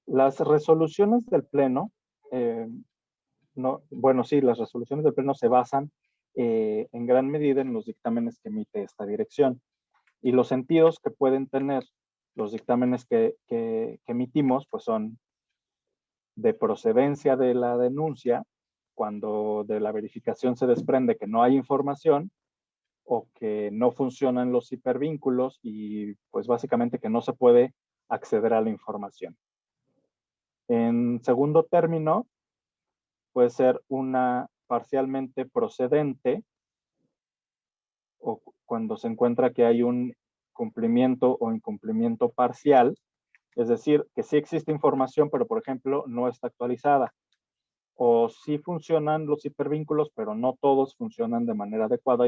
Las resoluciones del Pleno, las resoluciones del Pleno se basan en gran medida en los dictámenes que emite esta dirección. Y los sentidos que pueden tener los dictámenes que emitimos, pues son de procedencia de la denuncia, cuando de la verificación se desprende que no hay información o que no funcionan los hipervínculos y pues básicamente que no se puede acceder a la información. En segundo término, puede ser una parcialmente procedente o cuando se encuentra que hay un cumplimiento o incumplimiento parcial, es decir, que sí existe información, pero por ejemplo no está actualizada. O sí funcionan los hipervínculos, pero no todos funcionan de manera adecuada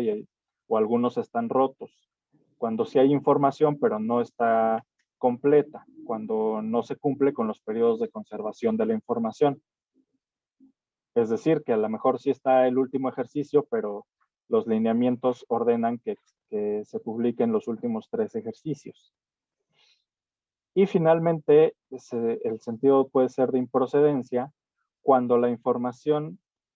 o algunos están rotos. Cuando sí hay información, pero no está completa, cuando no se cumple con los periodos de conservación de la información. Es decir, que a lo mejor sí está el último ejercicio, pero los lineamientos ordenan que se publiquen los últimos 3 ejercicios. Y finalmente, el sentido puede ser de improcedencia cuando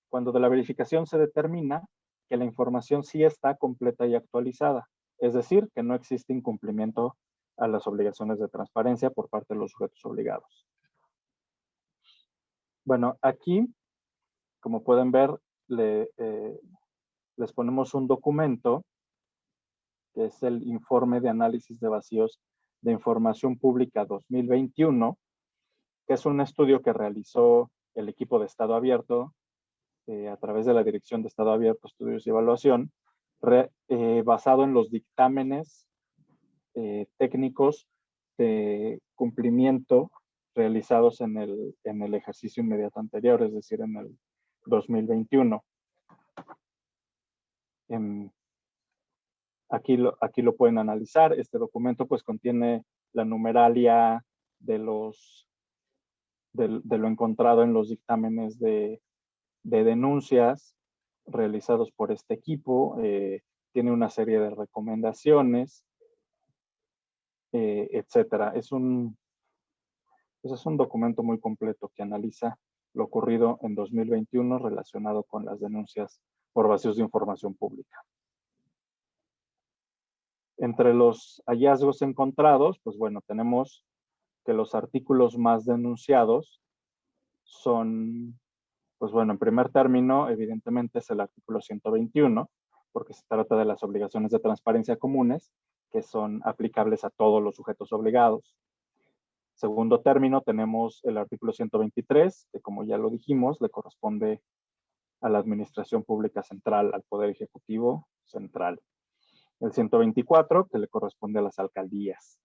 cuando de la verificación se determina que la información sí está completa y actualizada. Es decir, que no existe incumplimiento a las obligaciones de transparencia por parte de los sujetos obligados. Bueno, aquí, como pueden ver, les ponemos un documento que es el Informe de Análisis de Vacíos de Información Pública 2021, que es un estudio que realizó el equipo de Estado Abierto a través de la Dirección de Estado Abierto, Estudios y Evaluación, basado en los dictámenes técnicos de cumplimiento realizados en el ejercicio inmediato anterior, es decir, en el 2021. Aquí lo pueden analizar. Este documento pues contiene la numeralia de lo encontrado en los dictámenes de denuncias realizados por este equipo. Tiene una serie de recomendaciones, etcétera. Es un documento muy completo que analiza lo ocurrido en 2021 relacionado con las denuncias por vacíos de información pública. Entre los hallazgos encontrados, pues bueno, tenemos que los artículos más denunciados son, pues bueno, en primer término, evidentemente es el artículo 121, porque se trata de las obligaciones de transparencia comunes, que son aplicables a todos los sujetos obligados. segundo término tenemos el artículo 123, que como ya lo dijimos, le corresponde a la Administración Pública Central, al Poder Ejecutivo Central. El 124, que le corresponde a las alcaldías.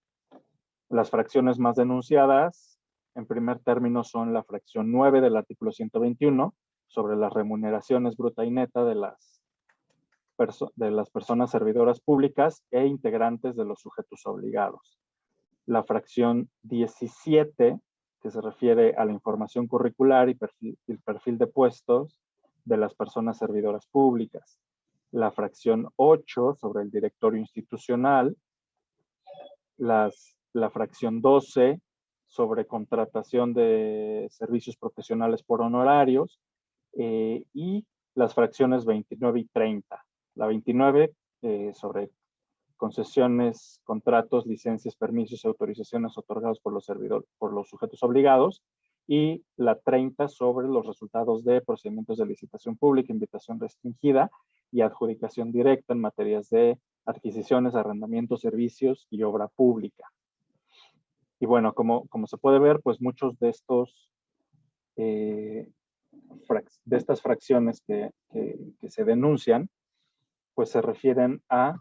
Las fracciones más denunciadas, en primer término, son la fracción 9 del artículo 121, sobre las remuneraciones bruta y neta de las personas servidoras públicas e integrantes de los sujetos obligados. La fracción 17, que se refiere a la información curricular y el perfil de puestos de las personas servidoras públicas. La fracción 8, sobre el directorio institucional. La fracción 12, sobre contratación de servicios profesionales por honorarios. Y las fracciones 29 y 30. La 29 sobre concesiones, contratos, licencias, permisos y autorizaciones otorgados por los sujetos obligados, y la 30 sobre los resultados de procedimientos de licitación pública, invitación restringida y adjudicación directa en materias de adquisiciones, arrendamientos, servicios y obra pública. Y bueno, como se puede ver, pues muchos de estos de estas fracciones que se denuncian, pues se refieren a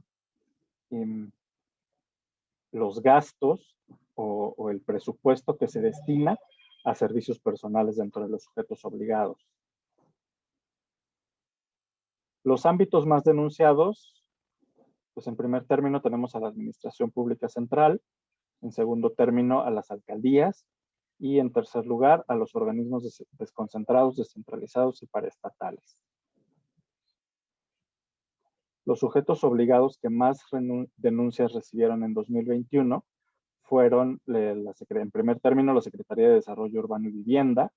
los gastos o el presupuesto que se destina a servicios personales dentro de los sujetos obligados. Los ámbitos más denunciados, pues en primer término tenemos a la Administración Pública Central, en segundo término a las alcaldías, y en tercer lugar a los organismos desconcentrados, descentralizados y paraestatales. Los sujetos obligados que más denuncias recibieron en 2021 fueron, en primer término, la Secretaría de Desarrollo Urbano y Vivienda,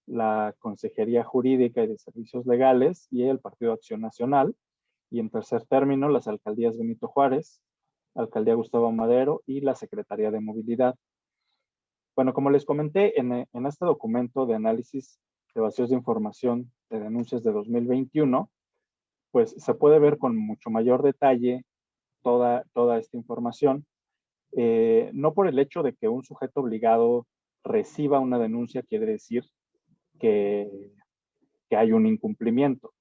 la Consejería Jurídica y de Servicios Legales y el Partido Acción Nacional, y en tercer término las alcaldías Benito Juárez, Alcaldía Gustavo Madero y la Secretaría de Movilidad. Bueno, como les comenté, en este documento de análisis de vacíos de información de denuncias de 2021, pues se puede ver con mucho mayor detalle toda esta información. No por el hecho de que un sujeto obligado reciba una denuncia quiere decir que hay un incumplimiento.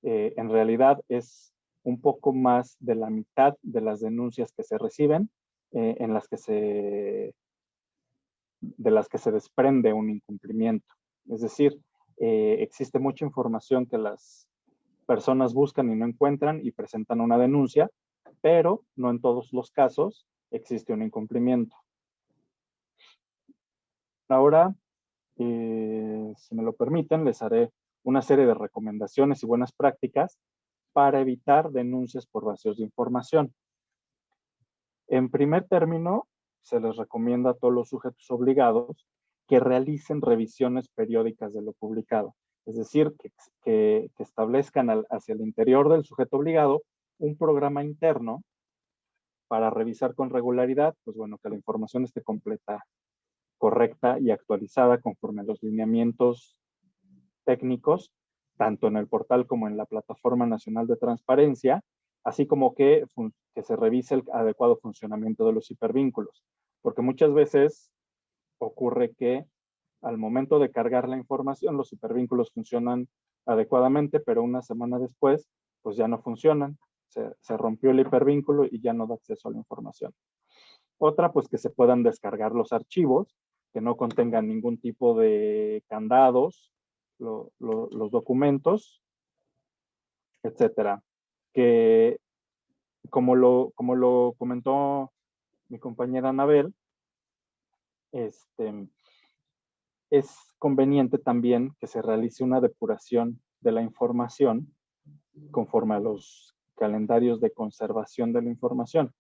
En realidad es un poco más de la mitad de las denuncias que se reciben de las que se desprende un incumplimiento. Es decir, existe mucha información que las personas buscan y no encuentran y presentan una denuncia, pero no en todos los casos existe un incumplimiento. Ahora, si me lo permiten, les haré una serie de recomendaciones y buenas prácticas para evitar denuncias por vacíos de información. En primer término, se les recomienda a todos los sujetos obligados que realicen revisiones periódicas de lo publicado. Es decir, que establezcan hacia el interior del sujeto obligado un programa interno para revisar con regularidad, pues bueno, que la información esté completa, correcta y actualizada conforme a los lineamientos técnicos, tanto en el portal como en la Plataforma Nacional de Transparencia, así como que se revise el adecuado funcionamiento de los hipervínculos. Porque muchas veces ocurre que al momento de cargar la información, los hipervínculos funcionan adecuadamente, pero una semana después, pues ya no funcionan. Se rompió el hipervínculo y ya no da acceso a la información. Otra, pues que se puedan descargar los archivos, que no contengan ningún tipo de candados, los documentos, etcétera. Que como lo comentó mi compañera Anabel, es conveniente también que se realice una depuración de la información conforme a los calendarios de conservación de la información.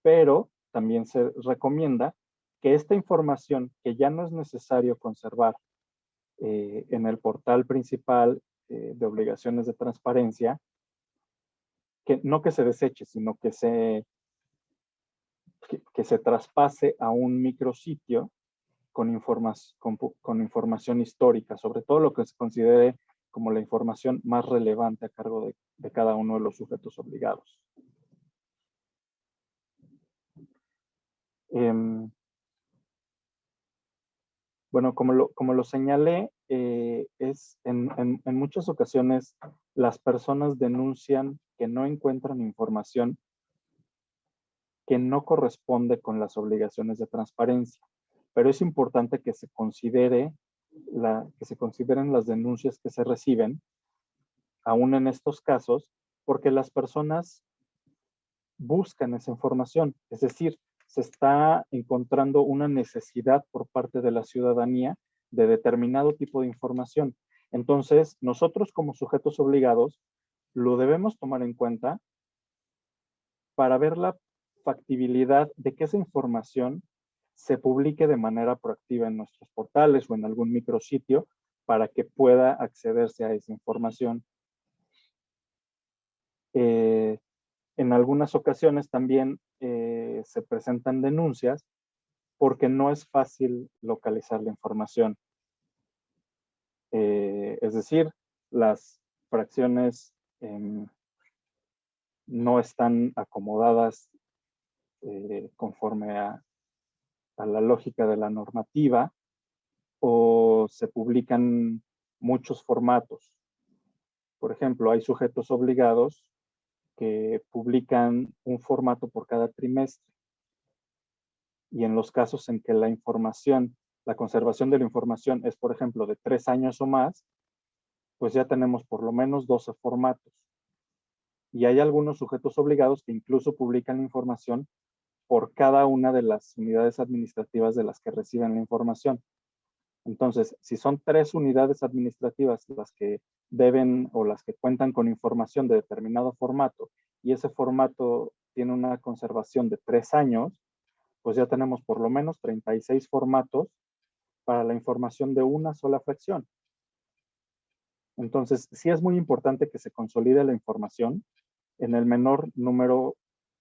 Pero también se recomienda que esta información que ya no es necesario conservar en el portal principal de obligaciones de transparencia, que no que se deseche, sino que se traspase a un micrositio con información histórica, sobre todo lo que se considere como la información más relevante a cargo de cada uno de los sujetos obligados. Bueno, como lo señalé, es en muchas ocasiones las personas denuncian que no encuentran información que no corresponde con las obligaciones de transparencia. Pero es importante que se consideren las denuncias que se reciben, aún en estos casos, porque las personas buscan esa información. Es decir, se está encontrando una necesidad por parte de la ciudadanía de determinado tipo de información. Entonces, nosotros como sujetos obligados lo debemos tomar en cuenta para ver la factibilidad de que esa información se publique de manera proactiva en nuestros portales o en algún micrositio para que pueda accederse a esa información. En algunas ocasiones también se presentan denuncias porque no es fácil localizar la información. Es decir, las fracciones no están acomodadas conforme a la lógica de la normativa, o se publican muchos formatos. Por ejemplo, hay sujetos obligados que publican un formato por cada trimestre. Y en los casos en que la conservación de la información es, por ejemplo, de 3 años o más, pues ya tenemos por lo menos 12 formatos. Y hay algunos sujetos obligados que incluso publican la información por cada una de las unidades administrativas de las que reciben la información. Entonces, si son 3 unidades administrativas las que deben o las que cuentan con información de determinado formato y ese formato tiene una conservación de 3 años, pues ya tenemos por lo menos 36 formatos para la información de una sola fracción. Entonces, sí es muy importante que se consolide la información en el menor número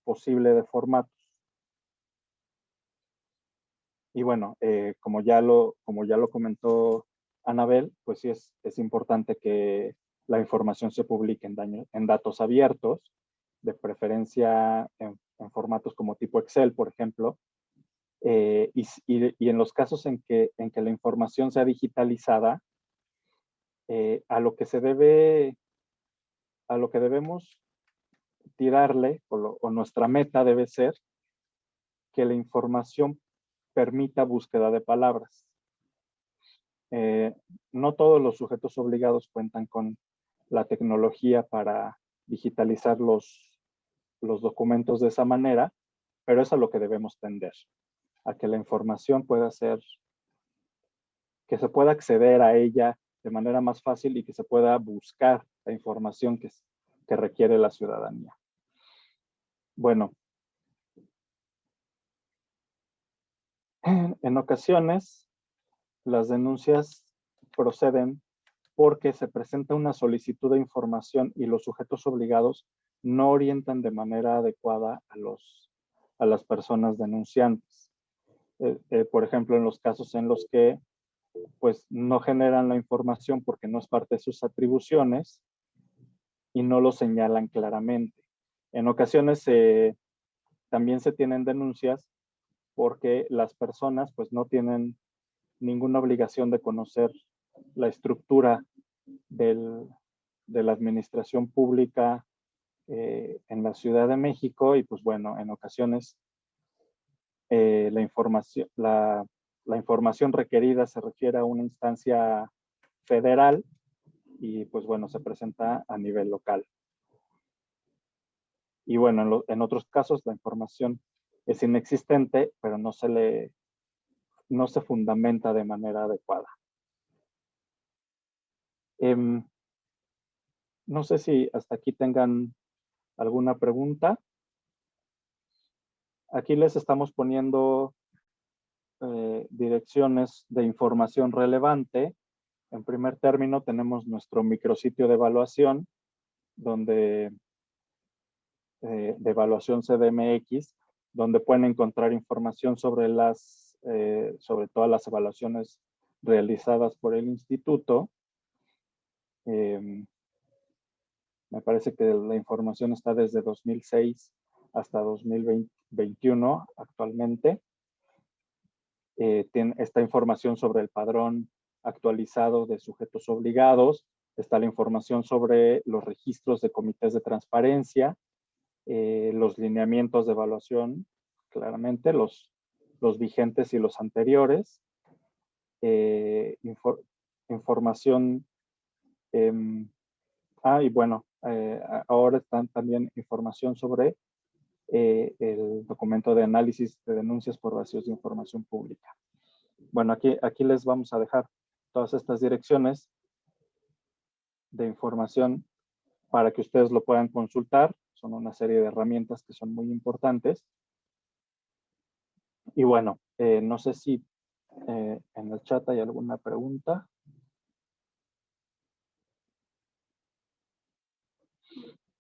posible de formatos. Y bueno, como ya lo comentó Anabel, pues sí es importante que la información se publique en datos abiertos, de preferencia en formatos como tipo Excel, por ejemplo, y en los casos en que la información sea digitalizada, a lo que debemos tirarle, o nuestra meta debe ser que la información permita búsqueda de palabras. No todos los sujetos obligados cuentan con la tecnología para digitalizar los documentos de esa manera, pero es a lo que debemos tender, a que la información que se pueda acceder a ella de manera más fácil y que se pueda buscar la información que requiere la ciudadanía. Bueno, en ocasiones las denuncias proceden porque se presenta una solicitud de información y los sujetos obligados no orientan de manera adecuada a las personas denunciantes. Por ejemplo, en los casos en los que pues no generan la información porque no es parte de sus atribuciones y no lo señalan claramente. En ocasiones también se tienen denuncias porque las personas pues no tienen ninguna obligación de conocer la estructura de la administración pública en la Ciudad de México y pues bueno, en ocasiones la información requerida se refiere a una instancia federal y pues bueno, se presenta a nivel local. Y bueno, en otros casos la información es inexistente, pero no se fundamenta de manera adecuada. No sé si hasta aquí tengan alguna pregunta. Aquí les estamos poniendo direcciones de información relevante. En primer término tenemos nuestro micrositio de evaluación, de evaluación CDMX, donde pueden encontrar información sobre todas las evaluaciones realizadas por el instituto. Me parece que la información está desde 2006 hasta 2021 actualmente. tiene esta información sobre el padrón actualizado de sujetos obligados, está la información sobre los registros de comités de transparencia, los lineamientos de evaluación, claramente, los vigentes y los anteriores, información, y bueno, ahora están también información sobre el documento de análisis de denuncias por vacíos de información pública. Bueno, aquí les vamos a dejar todas estas direcciones de información para que ustedes lo puedan consultar. Son una serie de herramientas que son muy importantes. Y bueno, no sé si en el chat hay alguna pregunta.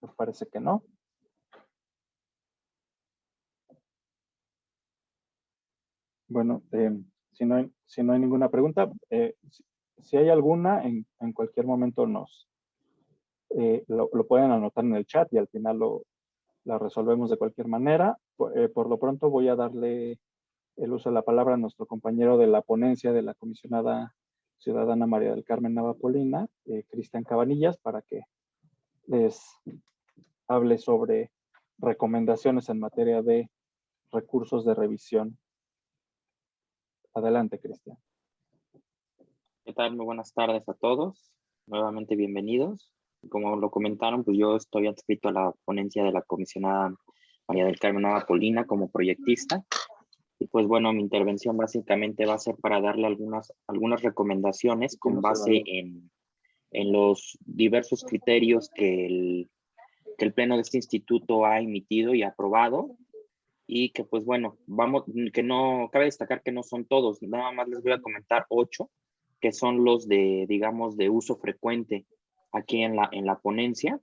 Me parece que no. Bueno, si no hay ninguna pregunta, si hay alguna, en cualquier momento lo pueden anotar en el chat y al final la resolvemos de cualquier manera. Por lo pronto voy a darle el uso de la palabra a nuestro compañero de la ponencia de la comisionada ciudadana María del Carmen Nava-Polina, Cristian Cabanillas, para que les hable sobre recomendaciones en materia de recursos de revisión. Adelante, Cristian. ¿Qué tal? Muy buenas tardes a todos. Nuevamente bienvenidos. Como lo comentaron, pues yo estoy adscrito a la ponencia de la comisionada María del Carmen Nava-Polina como proyectista. Y pues bueno, mi intervención básicamente va a ser para darle algunas recomendaciones con base en los diversos criterios que el Pleno de este instituto ha emitido y aprobado. Y que pues bueno, cabe destacar que no son todos, nada más les voy a comentar 8, que son los de, digamos, de uso frecuente aquí en la ponencia,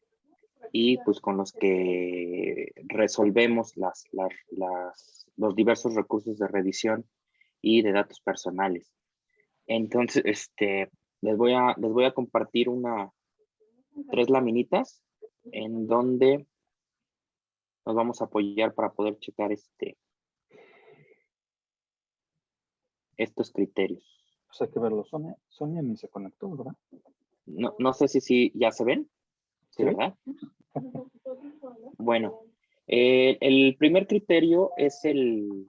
y pues con los que resolvemos los diversos recursos de revisión y de datos personales. Entonces, les voy a compartir 3 laminitas en donde nos vamos a apoyar para poder checar estos criterios. Pues hay que verlo. Sonia ni se conectó, ¿verdad? No sé si ya se ven. ¿Sí, verdad? Bueno, el primer criterio es el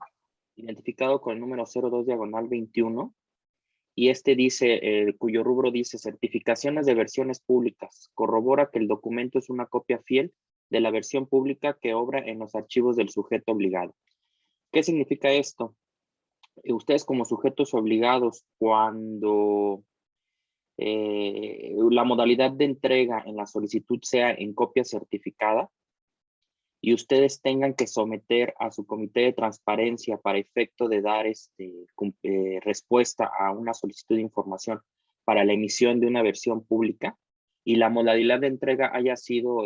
identificado con el número 02/21, y dice, cuyo rubro dice certificaciones de versiones públicas. Corrobora que el documento es una copia fiel de la versión pública que obra en los archivos del sujeto obligado. ¿Qué significa esto? Ustedes como sujetos obligados, cuando la modalidad de entrega en la solicitud sea en copia certificada y ustedes tengan que someter a su comité de transparencia para efecto de dar respuesta a una solicitud de información para la emisión de una versión pública, y la modalidad de entrega haya sido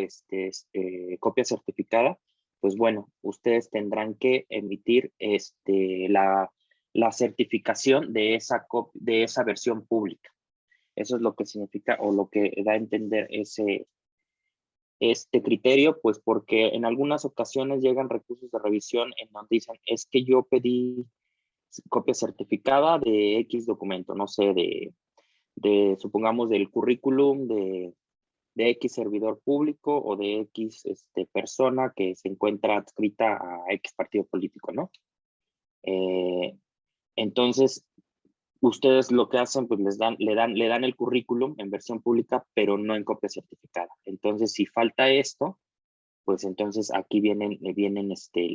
copia certificada, pues bueno, ustedes tendrán que emitir la certificación de esa versión pública. Eso es lo que significa, o lo que da a entender este criterio, pues porque en algunas ocasiones llegan recursos de revisión en donde dicen, es que yo pedí copia certificada de X documento, no sé, supongamos del currículum de X servidor público o de X persona que se encuentra adscrita a X partido político, ¿no? Entonces, ustedes lo que hacen, pues le dan el currículum en versión pública, pero no en copia certificada. Entonces, si falta esto, pues entonces aquí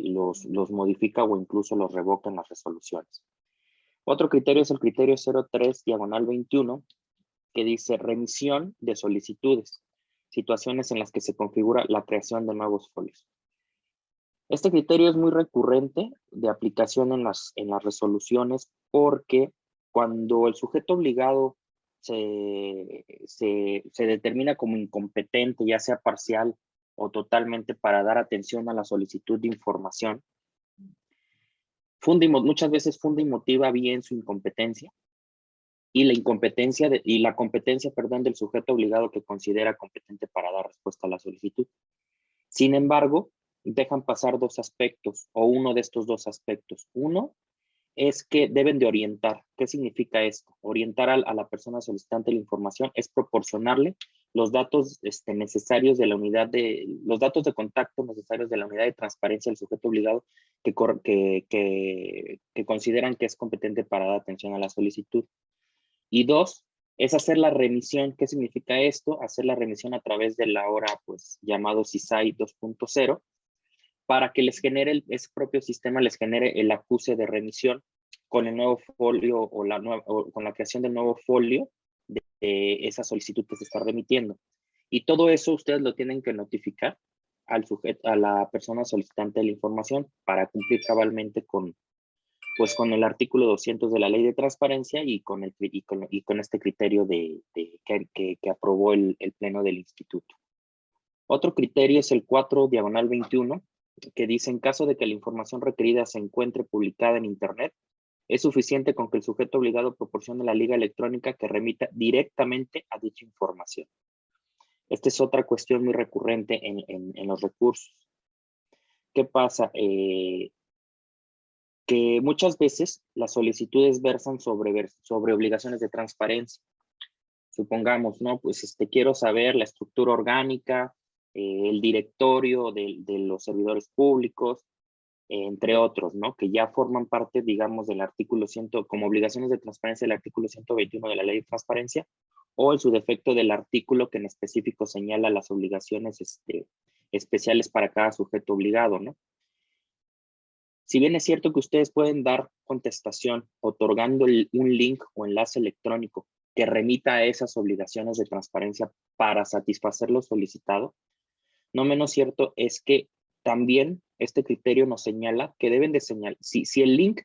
los modifica o incluso los revoca en las resoluciones. Otro criterio es el criterio 03/21, que dice remisión de solicitudes, situaciones en las que se configura la creación de nuevos folios. Este criterio es muy recurrente de aplicación en las resoluciones, porque cuando el sujeto obligado se determina como incompetente, ya sea parcial o totalmente, para dar atención a la solicitud de información, muchas veces funda y motiva bien su incompetencia, y la competencia del sujeto obligado que considera competente para dar respuesta a la solicitud. Sin embargo, dejan pasar 2 aspectos, o uno de estos 2 aspectos. Uno, es que deben de orientar. ¿Qué significa esto? Orientar a la persona solicitante la información es proporcionarle los datos necesarios de la unidad los datos de contacto necesarios de la unidad de transparencia del sujeto obligado que consideran que es competente para dar atención a la solicitud. Y dos, es hacer la remisión. ¿Qué significa esto? Hacer la remisión a través del ahora pues llamado CISAI 2.0 para que les genere, ese propio sistema les genere el acuse de remisión con el nuevo folio o con la creación del nuevo folio de esa solicitud que se está remitiendo. Y todo eso ustedes lo tienen que notificar al sujeto, a la persona solicitante de la información para cumplir cabalmente con el artículo 200 de la Ley de Transparencia y con este criterio que aprobó el Pleno del Instituto. Otro criterio es el 4/21, que dice: en caso de que la información requerida se encuentre publicada en Internet, es suficiente con que el sujeto obligado proporcione la liga electrónica que remita directamente a dicha información. Esta es otra cuestión muy recurrente en los recursos. ¿Qué pasa? Que muchas veces las solicitudes versan sobre obligaciones de transparencia. Supongamos, ¿no? Pues quiero saber la estructura orgánica, el directorio de los servidores públicos, entre otros, ¿no? Que ya forman parte, digamos, del artículo 100, como obligaciones de transparencia del artículo 121 de la Ley de Transparencia, o en su defecto del artículo que en específico señala las obligaciones especiales para cada sujeto obligado, ¿no? Si bien es cierto que ustedes pueden dar contestación otorgando un link o enlace electrónico que remita a esas obligaciones de transparencia para satisfacer lo solicitado, no menos cierto es que también este criterio nos señala que deben de señalar, si el link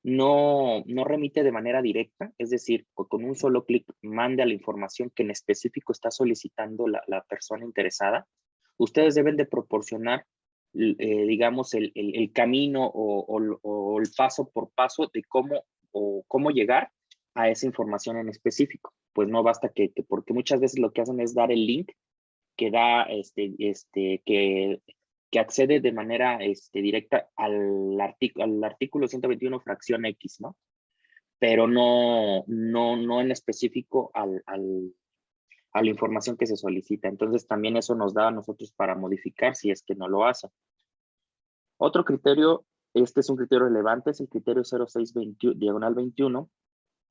no remite de manera directa, es decir, con un solo clic mande a la información que en específico está solicitando la persona interesada, ustedes deben de proporcionar digamos, el camino o el paso por paso de cómo llegar a esa información en específico. Pues no basta porque muchas veces lo que hacen es dar el link que da, que accede de manera directa al artículo 121 fracción X, ¿no? Pero no en específico a la información que se solicita. Entonces también eso nos da a nosotros para modificar si es que no lo hacen. Otro criterio, este es un criterio relevante, es el criterio 06/21,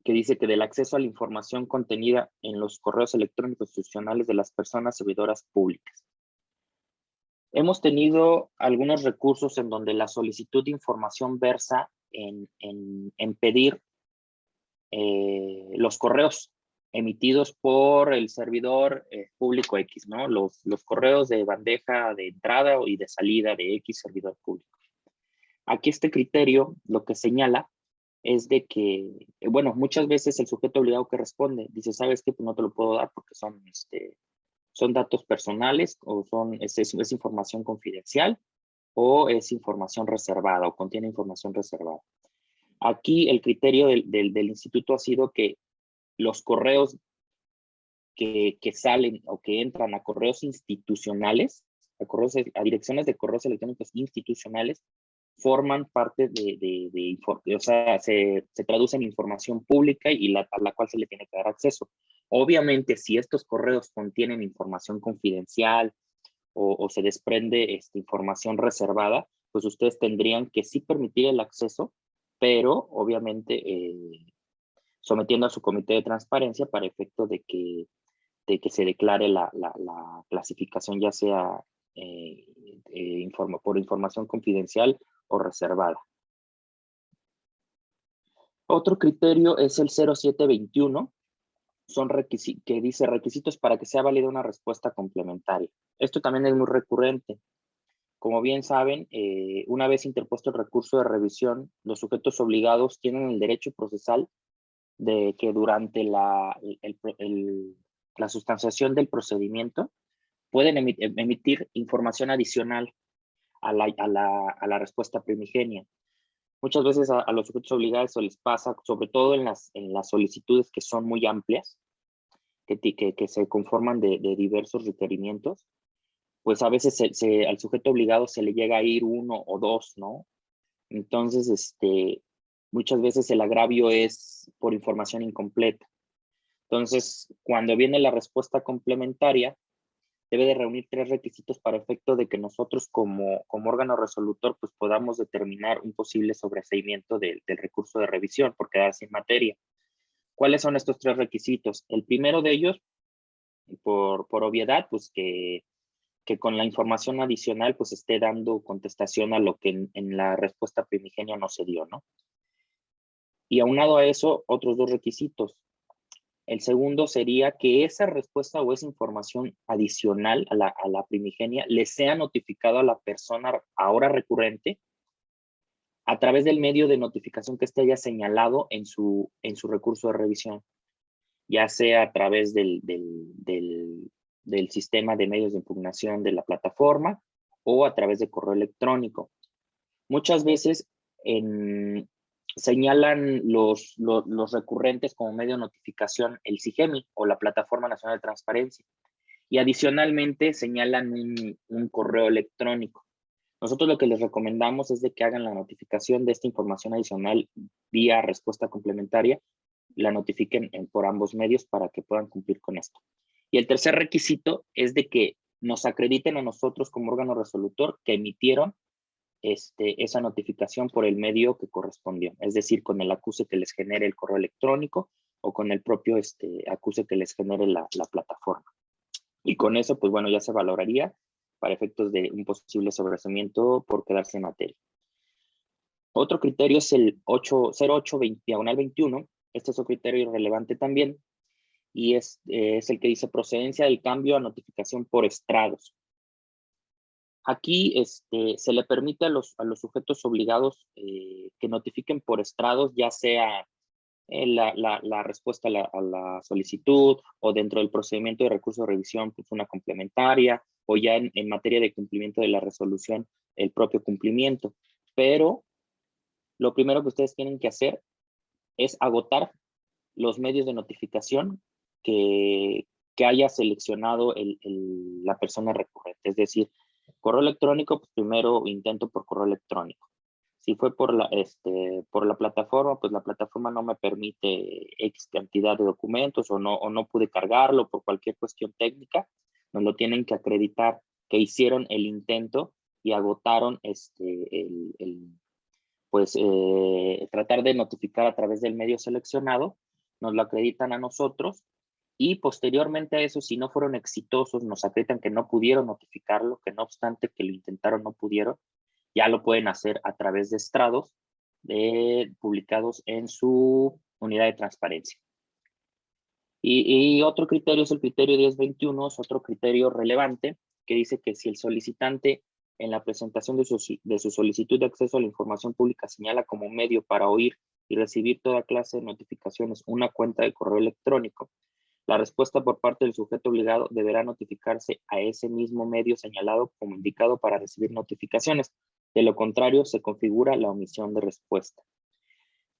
que dice que del acceso a la información contenida en los correos electrónicos institucionales de las personas servidoras públicas. Hemos tenido algunos recursos en donde la solicitud de información versa en pedir los correos emitidos por el servidor público X, ¿no? Los correos de bandeja de entrada y de salida de X servidor público. Aquí este criterio lo que señala es de que, bueno, muchas veces el sujeto obligado que responde dice, ¿sabes qué? Pues no te lo puedo dar porque son datos personales o es información confidencial o es información reservada o contiene información reservada. Aquí el criterio del instituto ha sido que los correos que salen o que entran a correos institucionales, a direcciones de correos electrónicos institucionales, forman parte o sea, se traduce en información pública y a la cual se le tiene que dar acceso. Obviamente, si estos correos contienen información confidencial o se desprende información reservada, pues ustedes tendrían que sí permitir el acceso, pero obviamente sometiendo a su comité de transparencia para efecto de que se declare la clasificación, ya sea por información confidencial o reservada. Otro criterio es el 07/21, que dice requisitos para que sea válida una respuesta complementaria. Esto también es muy recurrente. Como bien saben, una vez interpuesto el recurso de revisión, los sujetos obligados tienen el derecho procesal de que durante la sustanciación del procedimiento pueden emitir información adicional a la respuesta primigenia. Muchas veces a los sujetos obligados se les pasa, sobre todo en las solicitudes que son muy amplias, que se conforman de diversos requerimientos, pues a veces al sujeto obligado se le llega a ir uno o dos, ¿no? Entonces, muchas veces el agravio es por información incompleta. Entonces, cuando viene la respuesta complementaria, debe de reunir 3 requisitos para efecto de que nosotros como órgano resolutor pues podamos determinar un posible sobreseimiento del recurso de revisión por quedarse en materia. ¿Cuáles son estos 3 requisitos? El primero de ellos, por obviedad, pues que con la información adicional pues esté dando contestación a lo que en la respuesta primigenia no se dio, ¿no? Y aunado a eso, otros 2 requisitos. El segundo sería que esa respuesta o esa información adicional a la primigenia le sea notificado a la persona ahora recurrente a través del medio de notificación que esté ya señalado en su recurso de revisión, ya sea a través del sistema de medios de impugnación de la plataforma o a través de correo electrónico. Muchas veces señalan los recurrentes como medio de notificación el SIGEMI o la Plataforma Nacional de Transparencia, y adicionalmente señalan un correo electrónico. Nosotros lo que les recomendamos es de que hagan la notificación de esta información adicional vía respuesta complementaria, la notifiquen por ambos medios para que puedan cumplir con esto. Y el tercer requisito es de que nos acrediten a nosotros como órgano resolutor que emitieron esa notificación por el medio que correspondió, es decir, con el acuse que les genere el correo electrónico o con el propio acuse que les genere la plataforma. Y con eso, pues bueno, ya se valoraría para efectos de un posible sobreseimiento por quedarse en materia. Otro criterio es el 08/21. Este es un criterio relevante también, y es el que dice procedencia del cambio a notificación por estrados. Aquí se le permite a los sujetos obligados que notifiquen por estrados, ya sea la respuesta a la solicitud o dentro del procedimiento de recurso de revisión, pues una complementaria, o ya en materia de cumplimiento de la resolución, el propio cumplimiento. Pero lo primero que ustedes tienen que hacer es agotar los medios de notificación que haya seleccionado la persona recurrente. Es decir, correo electrónico, pues primero intento por correo electrónico. Si fue por la plataforma, pues la plataforma no me permite X cantidad de documentos o no pude cargarlo por cualquier cuestión técnica, nos lo tienen que acreditar que hicieron el intento y agotaron tratar de notificar a través del medio seleccionado, nos lo acreditan a nosotros. Y posteriormente a eso, si no fueron exitosos, nos acreditan que no pudieron notificarlo, que no obstante que lo intentaron, no pudieron. Ya lo pueden hacer a través de estrados publicados en su unidad de transparencia. Y otro criterio es el criterio 1021, es otro criterio relevante que dice que si el solicitante en la presentación de su solicitud de acceso a la información pública señala como medio para oír y recibir toda clase de notificaciones una cuenta de correo electrónico, la respuesta por parte del sujeto obligado deberá notificarse a ese mismo medio señalado como indicado para recibir notificaciones. De lo contrario, se configura la omisión de respuesta.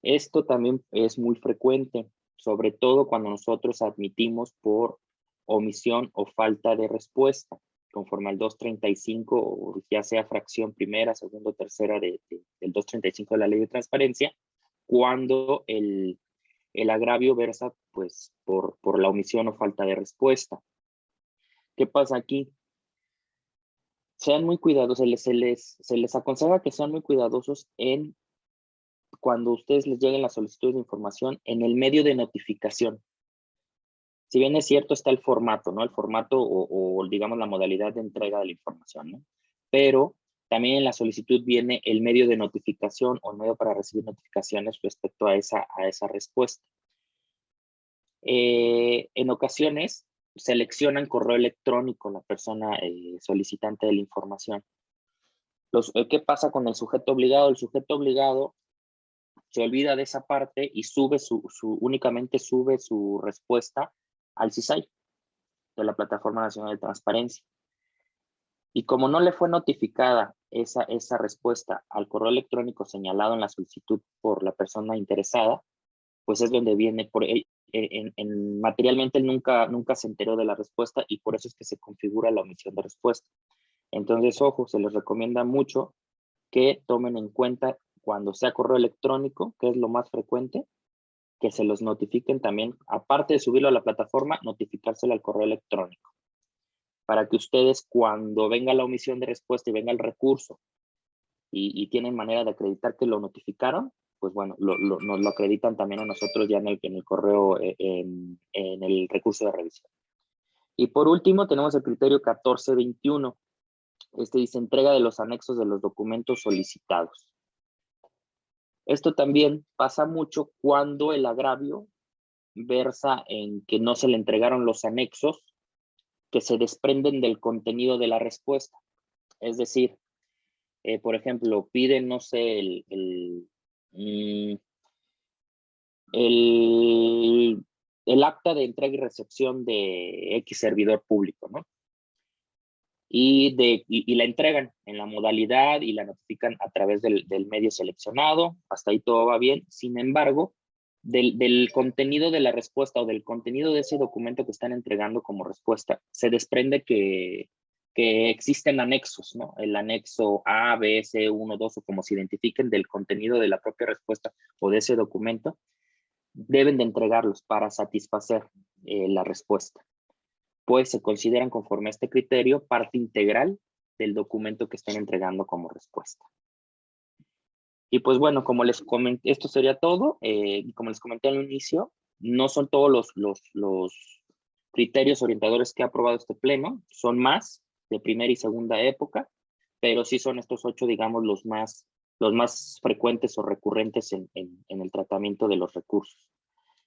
Esto también es muy frecuente, sobre todo cuando nosotros admitimos por omisión o falta de respuesta, conforme al 235, o ya sea fracción primera, segunda o tercera del 235 de la Ley de Transparencia, cuando el agravio versa pues por la omisión o falta de respuesta. ¿Qué pasa aquí? Sean muy cuidadosos, se les aconseja que sean muy cuidadosos cuando ustedes les lleguen las solicitudes de información en el medio de notificación. Si bien es cierto, está el formato, ¿no? El formato o digamos la modalidad de entrega de la información, ¿no? Pero también en la solicitud viene el medio de notificación o el medio para recibir notificaciones respecto a esa respuesta. En ocasiones seleccionan correo electrónico la persona solicitante de la información. ¿Qué pasa con el sujeto obligado? El sujeto obligado se olvida de esa parte y únicamente sube su respuesta al CISAI, de la Plataforma Nacional de Transparencia. Y como no le fue notificada esa respuesta al correo electrónico señalado en la solicitud por la persona interesada, pues es donde viene, materialmente él nunca se enteró de la respuesta y por eso es que se configura la omisión de respuesta. Entonces, ojo, se les recomienda mucho que tomen en cuenta cuando sea correo electrónico, que es lo más frecuente, que se los notifiquen también, aparte de subirlo a la plataforma, notificárselo al correo electrónico, para que ustedes, cuando venga la omisión de respuesta y venga el recurso y tienen manera de acreditar que lo notificaron, pues bueno, nos lo acreditan también a nosotros ya en el correo, en el recurso de revisión. Y por último, tenemos el criterio 1421. Este dice entrega de los anexos de los documentos solicitados. Esto también pasa mucho cuando el agravio versa en que no se le entregaron los anexos que se desprenden del contenido de la respuesta. Es decir, por ejemplo, piden, no sé, el acta de entrega y recepción de X servidor público, ¿no? Y la entregan en la modalidad y la notifican a través del medio seleccionado. Hasta ahí todo va bien. Sin embargo, del contenido de la respuesta o del contenido de ese documento que están entregando como respuesta, se desprende que existen anexos, ¿no? El anexo A, B, C, 1, 2, o como se identifiquen del contenido de la propia respuesta o de ese documento, deben de entregarlos para satisfacer la respuesta. Pues se consideran conforme a este criterio parte integral del documento que estén entregando como respuesta. Y pues bueno, como les comenté, esto sería todo. Como les comenté al inicio, no son todos los criterios orientadores que ha aprobado este pleno, son más de primera y segunda época, pero sí son estos 8, digamos, los más frecuentes o recurrentes en el tratamiento de los recursos.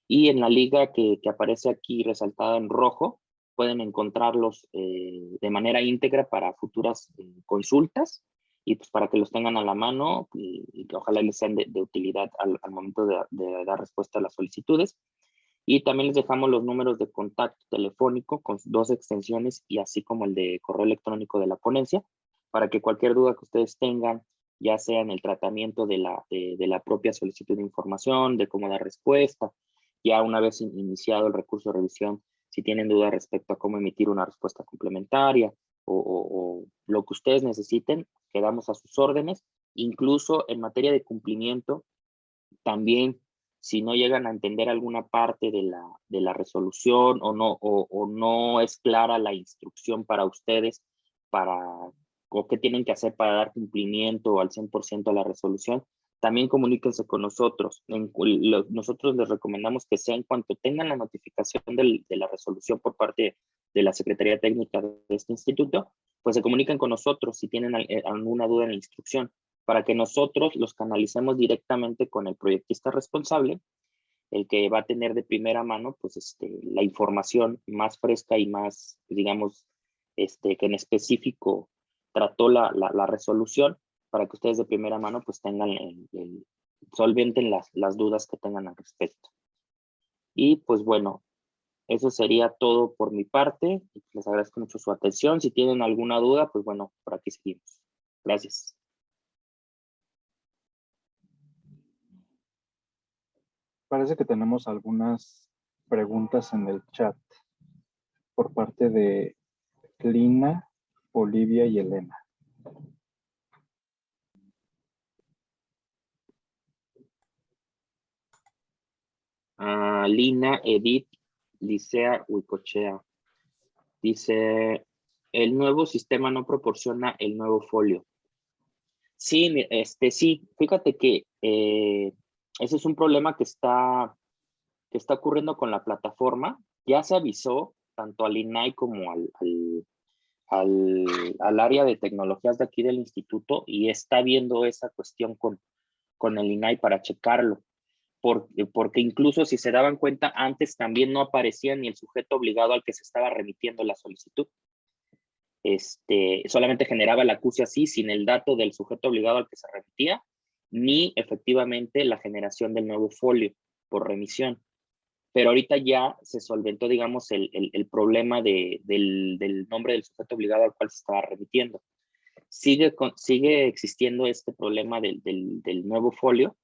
Y en la liga que aparece aquí resaltada en rojo, pueden encontrarlos de manera íntegra para futuras consultas y pues para que los tengan a la mano y que ojalá les sean de utilidad al momento de dar respuesta a las solicitudes. Y también les dejamos los números de contacto telefónico con 2 extensiones y así como el de correo electrónico de la ponencia, para que cualquier duda que ustedes tengan, ya sea en el tratamiento de la propia solicitud de información, de cómo dar respuesta, ya una vez iniciado el recurso de revisión, si tienen dudas respecto a cómo emitir una respuesta complementaria o lo que ustedes necesiten, quedamos a sus órdenes. Incluso en materia de cumplimiento, también si no llegan a entender alguna parte de la resolución o no es clara la instrucción para ustedes o qué tienen que hacer para dar cumplimiento al 100% a la resolución, también comuníquense con nosotros. Nosotros les recomendamos que sea en cuanto tengan la notificación de la resolución por parte de la Secretaría Técnica de este instituto, pues se comuniquen con nosotros si tienen alguna duda en la instrucción, para que nosotros los canalicemos directamente con el proyectista responsable, el que va a tener de primera mano pues, la información más fresca y más, digamos, que en específico trató la resolución, para que ustedes de primera mano pues tengan solventen las dudas que tengan al respecto. Y pues bueno, eso sería todo por mi parte. Les agradezco mucho su atención. Si tienen alguna duda, pues bueno, por aquí seguimos. Gracias. Parece que tenemos algunas preguntas en el chat por parte de Lina, Olivia y Elena. Lina, Edith, Licea, Huicochea. Dice, el nuevo sistema no proporciona el nuevo folio. Sí, sí, fíjate que ese es un problema que está ocurriendo con la plataforma. Ya se avisó tanto al INAI como al área de tecnologías de aquí del instituto y está viendo esa cuestión con el INAI para checarlo. Porque incluso si se daban cuenta, antes también no aparecía ni el sujeto obligado al que se estaba remitiendo la solicitud. Solamente generaba el acuse así, sin el dato del sujeto obligado al que se remitía, ni efectivamente la generación del nuevo folio por remisión. Pero ahorita ya se solventó, digamos, el problema del nombre del sujeto obligado al cual se estaba remitiendo. Sigue existiendo este problema del nuevo folio.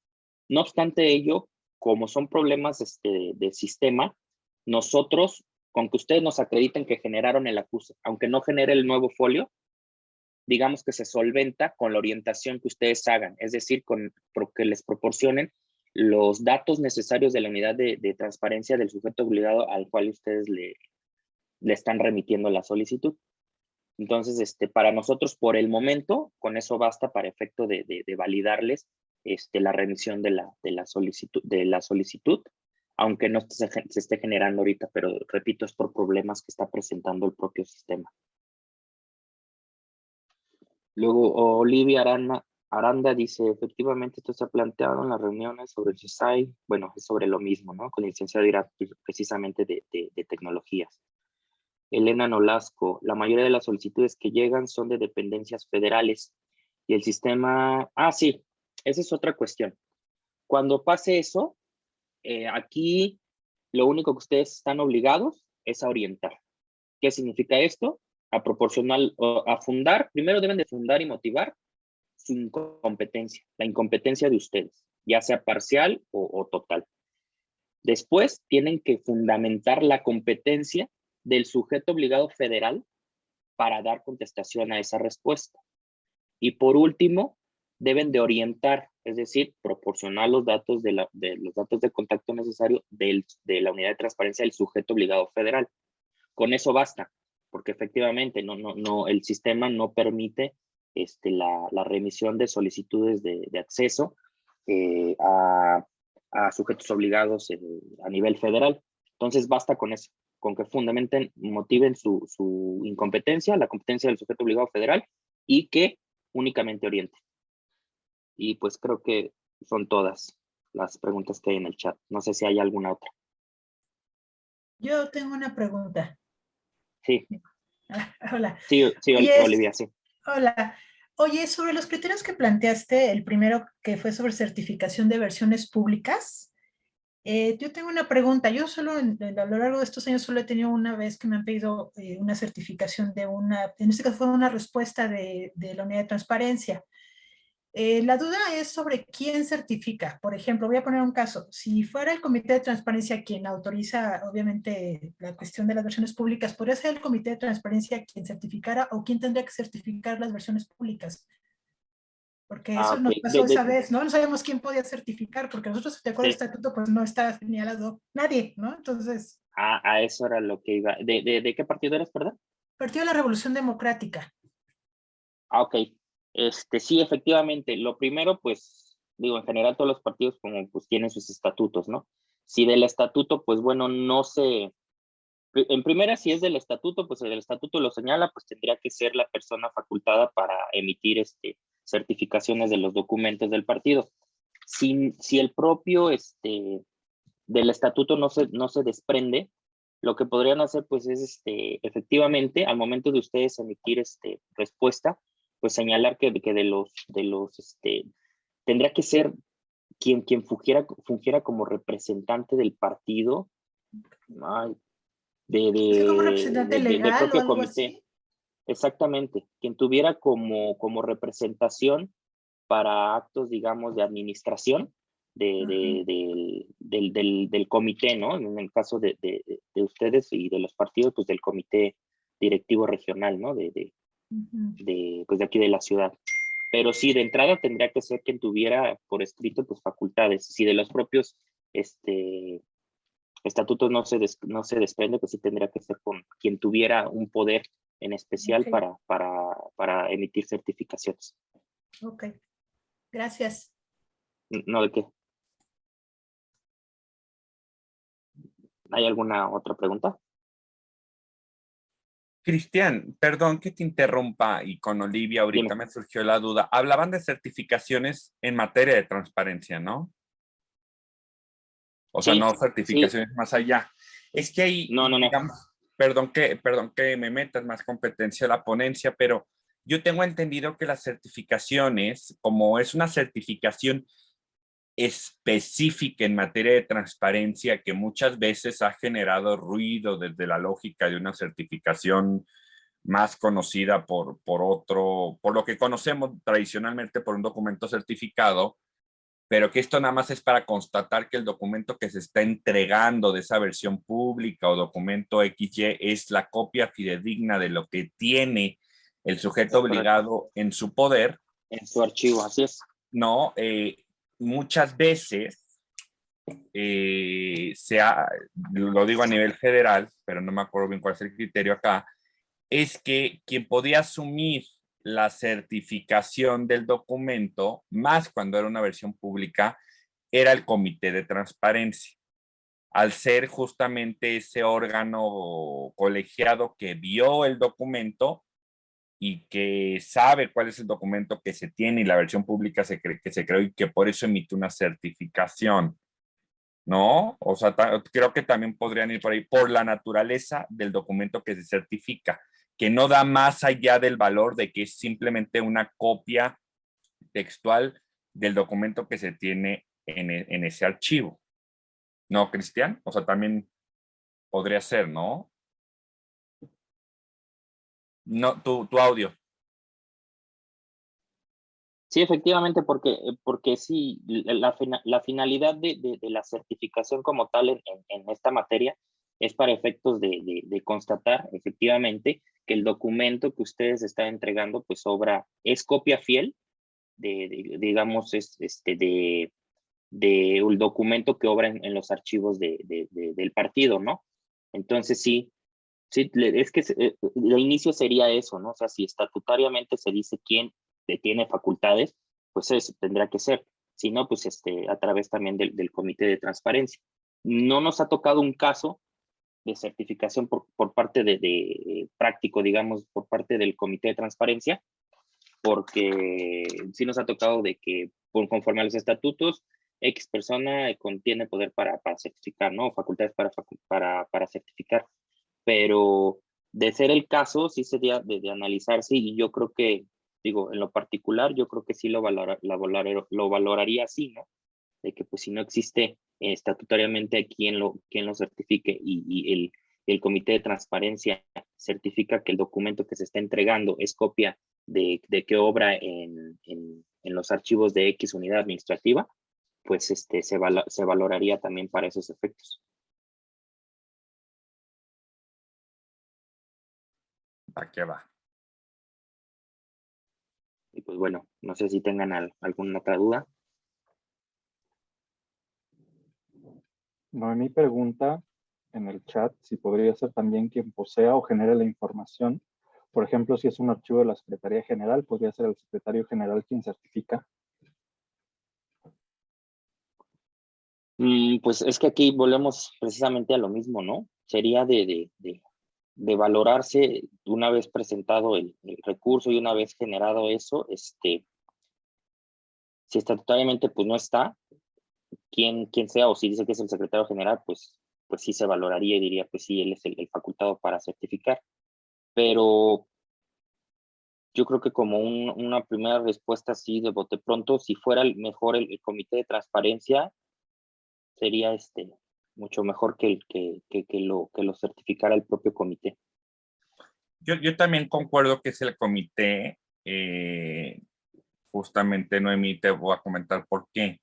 No obstante ello, como son problemas de sistema, nosotros, con que ustedes nos acrediten que generaron el acuse, aunque no genere el nuevo folio, digamos que se solventa con la orientación que ustedes hagan, es decir, que les proporcionen los datos necesarios de la unidad de transparencia del sujeto obligado al cual ustedes le están remitiendo la solicitud. Entonces, para nosotros, por el momento, con eso basta para efecto de validarles la remisión de la solicitud, aunque no se esté generando ahorita, pero repito, es por problemas que está presentando el propio sistema. Luego, Olivia Aranda dice, efectivamente, esto se ha planteado en las reuniones sobre el CISAI, bueno, es sobre lo mismo, ¿no? Con el licenciado dirá precisamente de tecnologías. Elena Nolasco, la mayoría de las solicitudes que llegan son de dependencias federales y el sistema... Ah, sí, esa es otra cuestión. Cuando pase eso, aquí lo único que ustedes están obligados es a orientar. ¿Qué significa esto? A proporcionar, a fundar, primero deben de fundar y motivar su incompetencia, la incompetencia de ustedes, ya sea parcial o total. Después tienen que fundamentar la competencia del sujeto obligado federal para dar contestación a esa respuesta. Y por último, deben de orientar, es decir, proporcionar los datos los datos de contacto necesarios de la unidad de transparencia del sujeto obligado federal. Con eso basta, porque efectivamente el sistema no permite la remisión de solicitudes de acceso a sujetos obligados a nivel federal. Entonces basta con eso, con que fundamenten, motiven su incompetencia, la competencia del sujeto obligado federal y que únicamente oriente. Y pues creo que son todas las preguntas que hay en el chat. No sé si hay alguna otra. Yo tengo una pregunta. Sí. Hola. Sí, Olivia, sí. Hola. Oye, sobre los criterios que planteaste, el primero que fue sobre certificación de versiones públicas, yo tengo una pregunta. Yo solo a lo largo de estos años solo he tenido una vez que me han pedido una certificación en este caso fue una respuesta de la unidad de transparencia. La duda es sobre quién certifica. Por ejemplo, voy a poner un caso. Si fuera el Comité de Transparencia quien autoriza, obviamente, la cuestión de las versiones públicas, ¿podría ser el Comité de Transparencia quien certificara o quién tendría que certificar las versiones públicas? Porque eso nos pasó esa vez, ¿no? No sabemos quién podía certificar, porque nosotros, de acuerdo al estatuto, pues no está señalado nadie, ¿no? Entonces... A eso era lo que iba. ¿De qué partido eres, perdón? Partido de la Revolución Democrática. Ok. Sí, efectivamente. Lo primero, pues, digo, en general todos los partidos como pues tienen sus estatutos, ¿no? Si del estatuto, pues bueno, no sé. En primera, si es del estatuto, pues el estatuto lo señala, pues tendría que ser la persona facultada para emitir certificaciones de los documentos del partido. Si el propio del estatuto no se desprende, lo que podrían hacer pues es efectivamente al momento de ustedes emitir respuesta, pues señalar que de los tendría que ser quien fungiera como representante del partido, como representante legal del propio o algo comité. Así. Exactamente, quien tuviera como representación para actos, digamos, de administración del comité, ¿no? En el caso de ustedes y de los partidos, pues del comité directivo regional, ¿no? Pues de aquí de la ciudad. Pero sí, de entrada tendría que ser quien tuviera por escrito, pues facultades. Si de los propios estatutos no se desprende, pues sí tendría que ser con quien tuviera un poder en especial para emitir certificaciones. Ok, gracias. No, ¿de qué? ¿Hay alguna otra pregunta? Cristian, perdón que te interrumpa y con Olivia ahorita me surgió la duda. Hablaban de certificaciones en materia de transparencia, ¿no? O sea, no certificaciones más allá. Es que ahí, digamos, perdón que me metas más competencia a la ponencia, pero yo tengo entendido que las certificaciones, como es una certificación específica en materia de transparencia que muchas veces ha generado ruido desde la lógica de una certificación más conocida por lo que conocemos tradicionalmente por un documento certificado, pero que esto nada más es para constatar que el documento que se está entregando de esa versión pública o documento XY es la copia fidedigna de lo que tiene el sujeto obligado en su poder. En su archivo, así es. No, muchas veces, lo digo a nivel federal, pero no me acuerdo bien cuál es el criterio acá, es que quien podía asumir la certificación del documento, más cuando era una versión pública, era el Comité de Transparencia, al ser justamente ese órgano colegiado que vio el documento y que sabe cuál es el documento que se tiene y la versión pública que se creó y que por eso emite una certificación, ¿no? O sea, creo que también podrían ir por ahí, por la naturaleza del documento que se certifica, que no da más allá del valor de que es simplemente una copia textual del documento que se tiene en ese archivo. ¿No, Cristian? O sea, también podría ser, ¿no? No, tu audio. Sí, efectivamente, porque sí, la finalidad de la certificación como tal en esta materia es para efectos de constatar efectivamente que el documento que ustedes están entregando pues es copia fiel digamos, de un documento que obra en los archivos del partido, ¿no? Entonces sí, es que el inicio sería eso, ¿no? O sea, si estatutariamente se dice quién tiene facultades, pues eso tendrá que ser. Si no, pues a través también del Comité de Transparencia. No nos ha tocado un caso de certificación por parte de práctico, digamos, por parte del Comité de Transparencia, porque sí nos ha tocado de que conforme a los estatutos, X persona tiene poder para certificar, ¿no? Facultades para certificar. Pero de ser el caso, sí sería de analizarse y yo creo que, digo, en lo particular, yo creo que sí lo valoraría así, ¿no? De que pues si no existe estatutariamente quien lo certifique y el Comité de Transparencia certifica que el documento que se está entregando es copia de que obra en los archivos de X unidad administrativa, pues se valoraría también para esos efectos. ¿A qué va? Y pues bueno, no sé si tengan alguna otra duda. Noemí pregunta en el chat si podría ser también quien posea o genere la información. Por ejemplo, si es un archivo de la Secretaría General, podría ser el secretario general quien certifica. Pues es que aquí volvemos precisamente a lo mismo, ¿no? Sería de valorarse una vez presentado el recurso y una vez generado eso, si estatutariamente pues no está, quien sea, o si dice que es el secretario general, pues sí se valoraría y diría, pues sí, él es el facultado para certificar. Pero yo creo que como una primera respuesta así de bote pronto, si fuera mejor el Comité de Transparencia, sería mucho mejor que lo certificara el propio comité. Yo también concuerdo que es el comité, justamente Noemí, te voy a comentar por qué.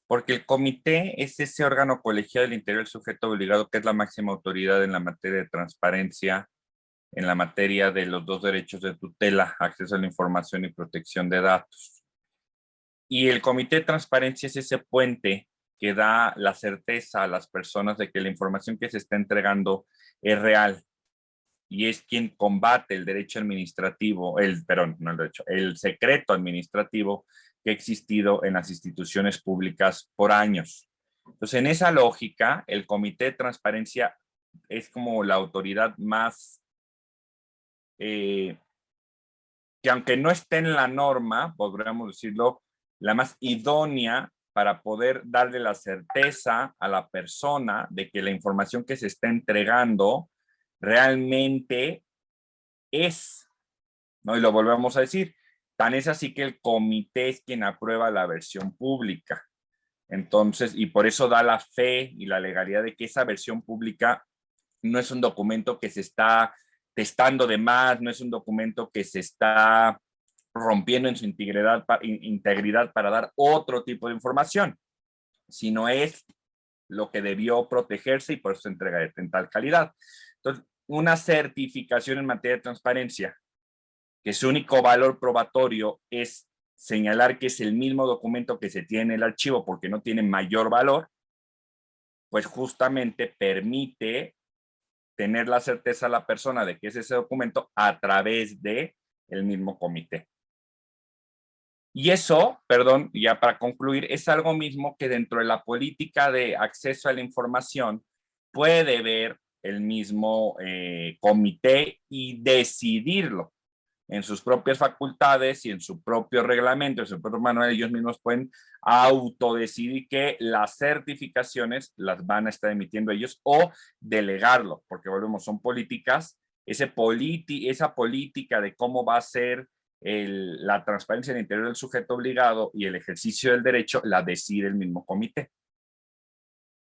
Porque el comité es ese órgano colegiado del interior del sujeto obligado que es la máxima autoridad en la materia de transparencia, en la materia de los dos derechos de tutela, acceso a la información y protección de datos. Y el comité de transparencia es ese puente que da la certeza a las personas de que la información que se está entregando es real y es quien combate el derecho administrativo, el secreto administrativo que ha existido en las instituciones públicas por años. Entonces, en esa lógica, el Comité de Transparencia es como la autoridad más, que aunque no esté en la norma, podríamos decirlo, la más idónea para poder darle la certeza a la persona de que la información que se está entregando realmente es, ¿no? Y lo volvemos a decir, tan es así que el comité es quien aprueba la versión pública. Entonces, y por eso da la fe y la legalidad de que esa versión pública no es un documento que se está testando de más, no es un documento que se está rompiendo en su integridad para dar otro tipo de información, sino es lo que debió protegerse y por eso se entrega en tal calidad. Entonces, una certificación en materia de transparencia que su único valor probatorio es señalar que es el mismo documento que se tiene en el archivo porque no tiene mayor valor, pues justamente permite tener la certeza a la persona de que es ese documento a través de el mismo comité. Y eso, perdón, ya para concluir, es algo mismo que dentro de la política de acceso a la información puede ver el mismo comité y decidirlo en sus propias facultades y en su propio reglamento, en su propio manual. Ellos mismos pueden autodecidir que las certificaciones las van a estar emitiendo ellos o delegarlo, porque volvemos, son políticas, esa política de cómo va a ser la transparencia en el interior del sujeto obligado y el ejercicio del derecho la decide el mismo comité,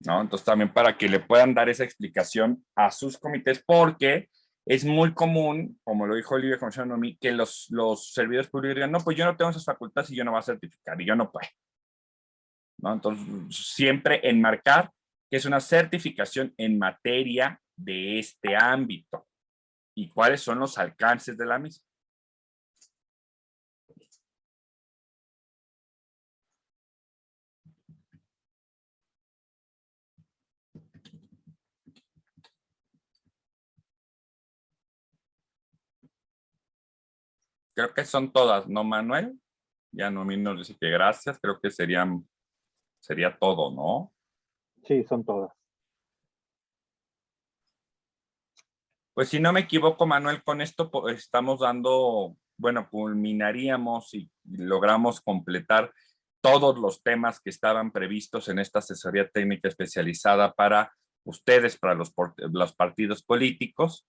¿no? Entonces también para que le puedan dar esa explicación a sus comités, porque es muy común, como lo dijo Olivia Conchanomí, que los servidores públicos digan, no, pues yo no tengo esas facultades y yo no voy a certificar y yo no puedo, ¿no? Entonces siempre enmarcar que es una certificación en materia de este ámbito y cuáles son los alcances de la misma. Creo que son todas, ¿no, Manuel? Ya no me nos dice que gracias, creo que sería todo, ¿no? Sí, son todas. Pues si no me equivoco, Manuel, con esto estamos dando, bueno, culminaríamos y logramos completar todos los temas que estaban previstos en esta asesoría técnica especializada para ustedes, para los partidos políticos.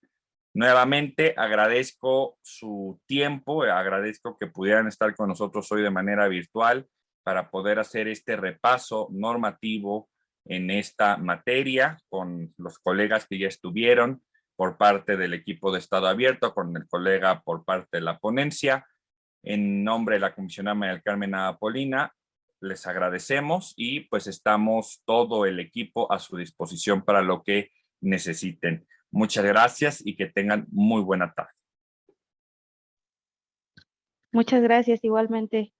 Nuevamente agradezco su tiempo, agradezco que pudieran estar con nosotros hoy de manera virtual para poder hacer este repaso normativo en esta materia con los colegas que ya estuvieron por parte del equipo de Estado Abierto, con el colega por parte de la ponencia. En nombre de la comisionada María del Carmen Polina, les agradecemos y pues estamos todo el equipo a su disposición para lo que necesiten. Muchas gracias y que tengan muy buena tarde. Muchas gracias, igualmente.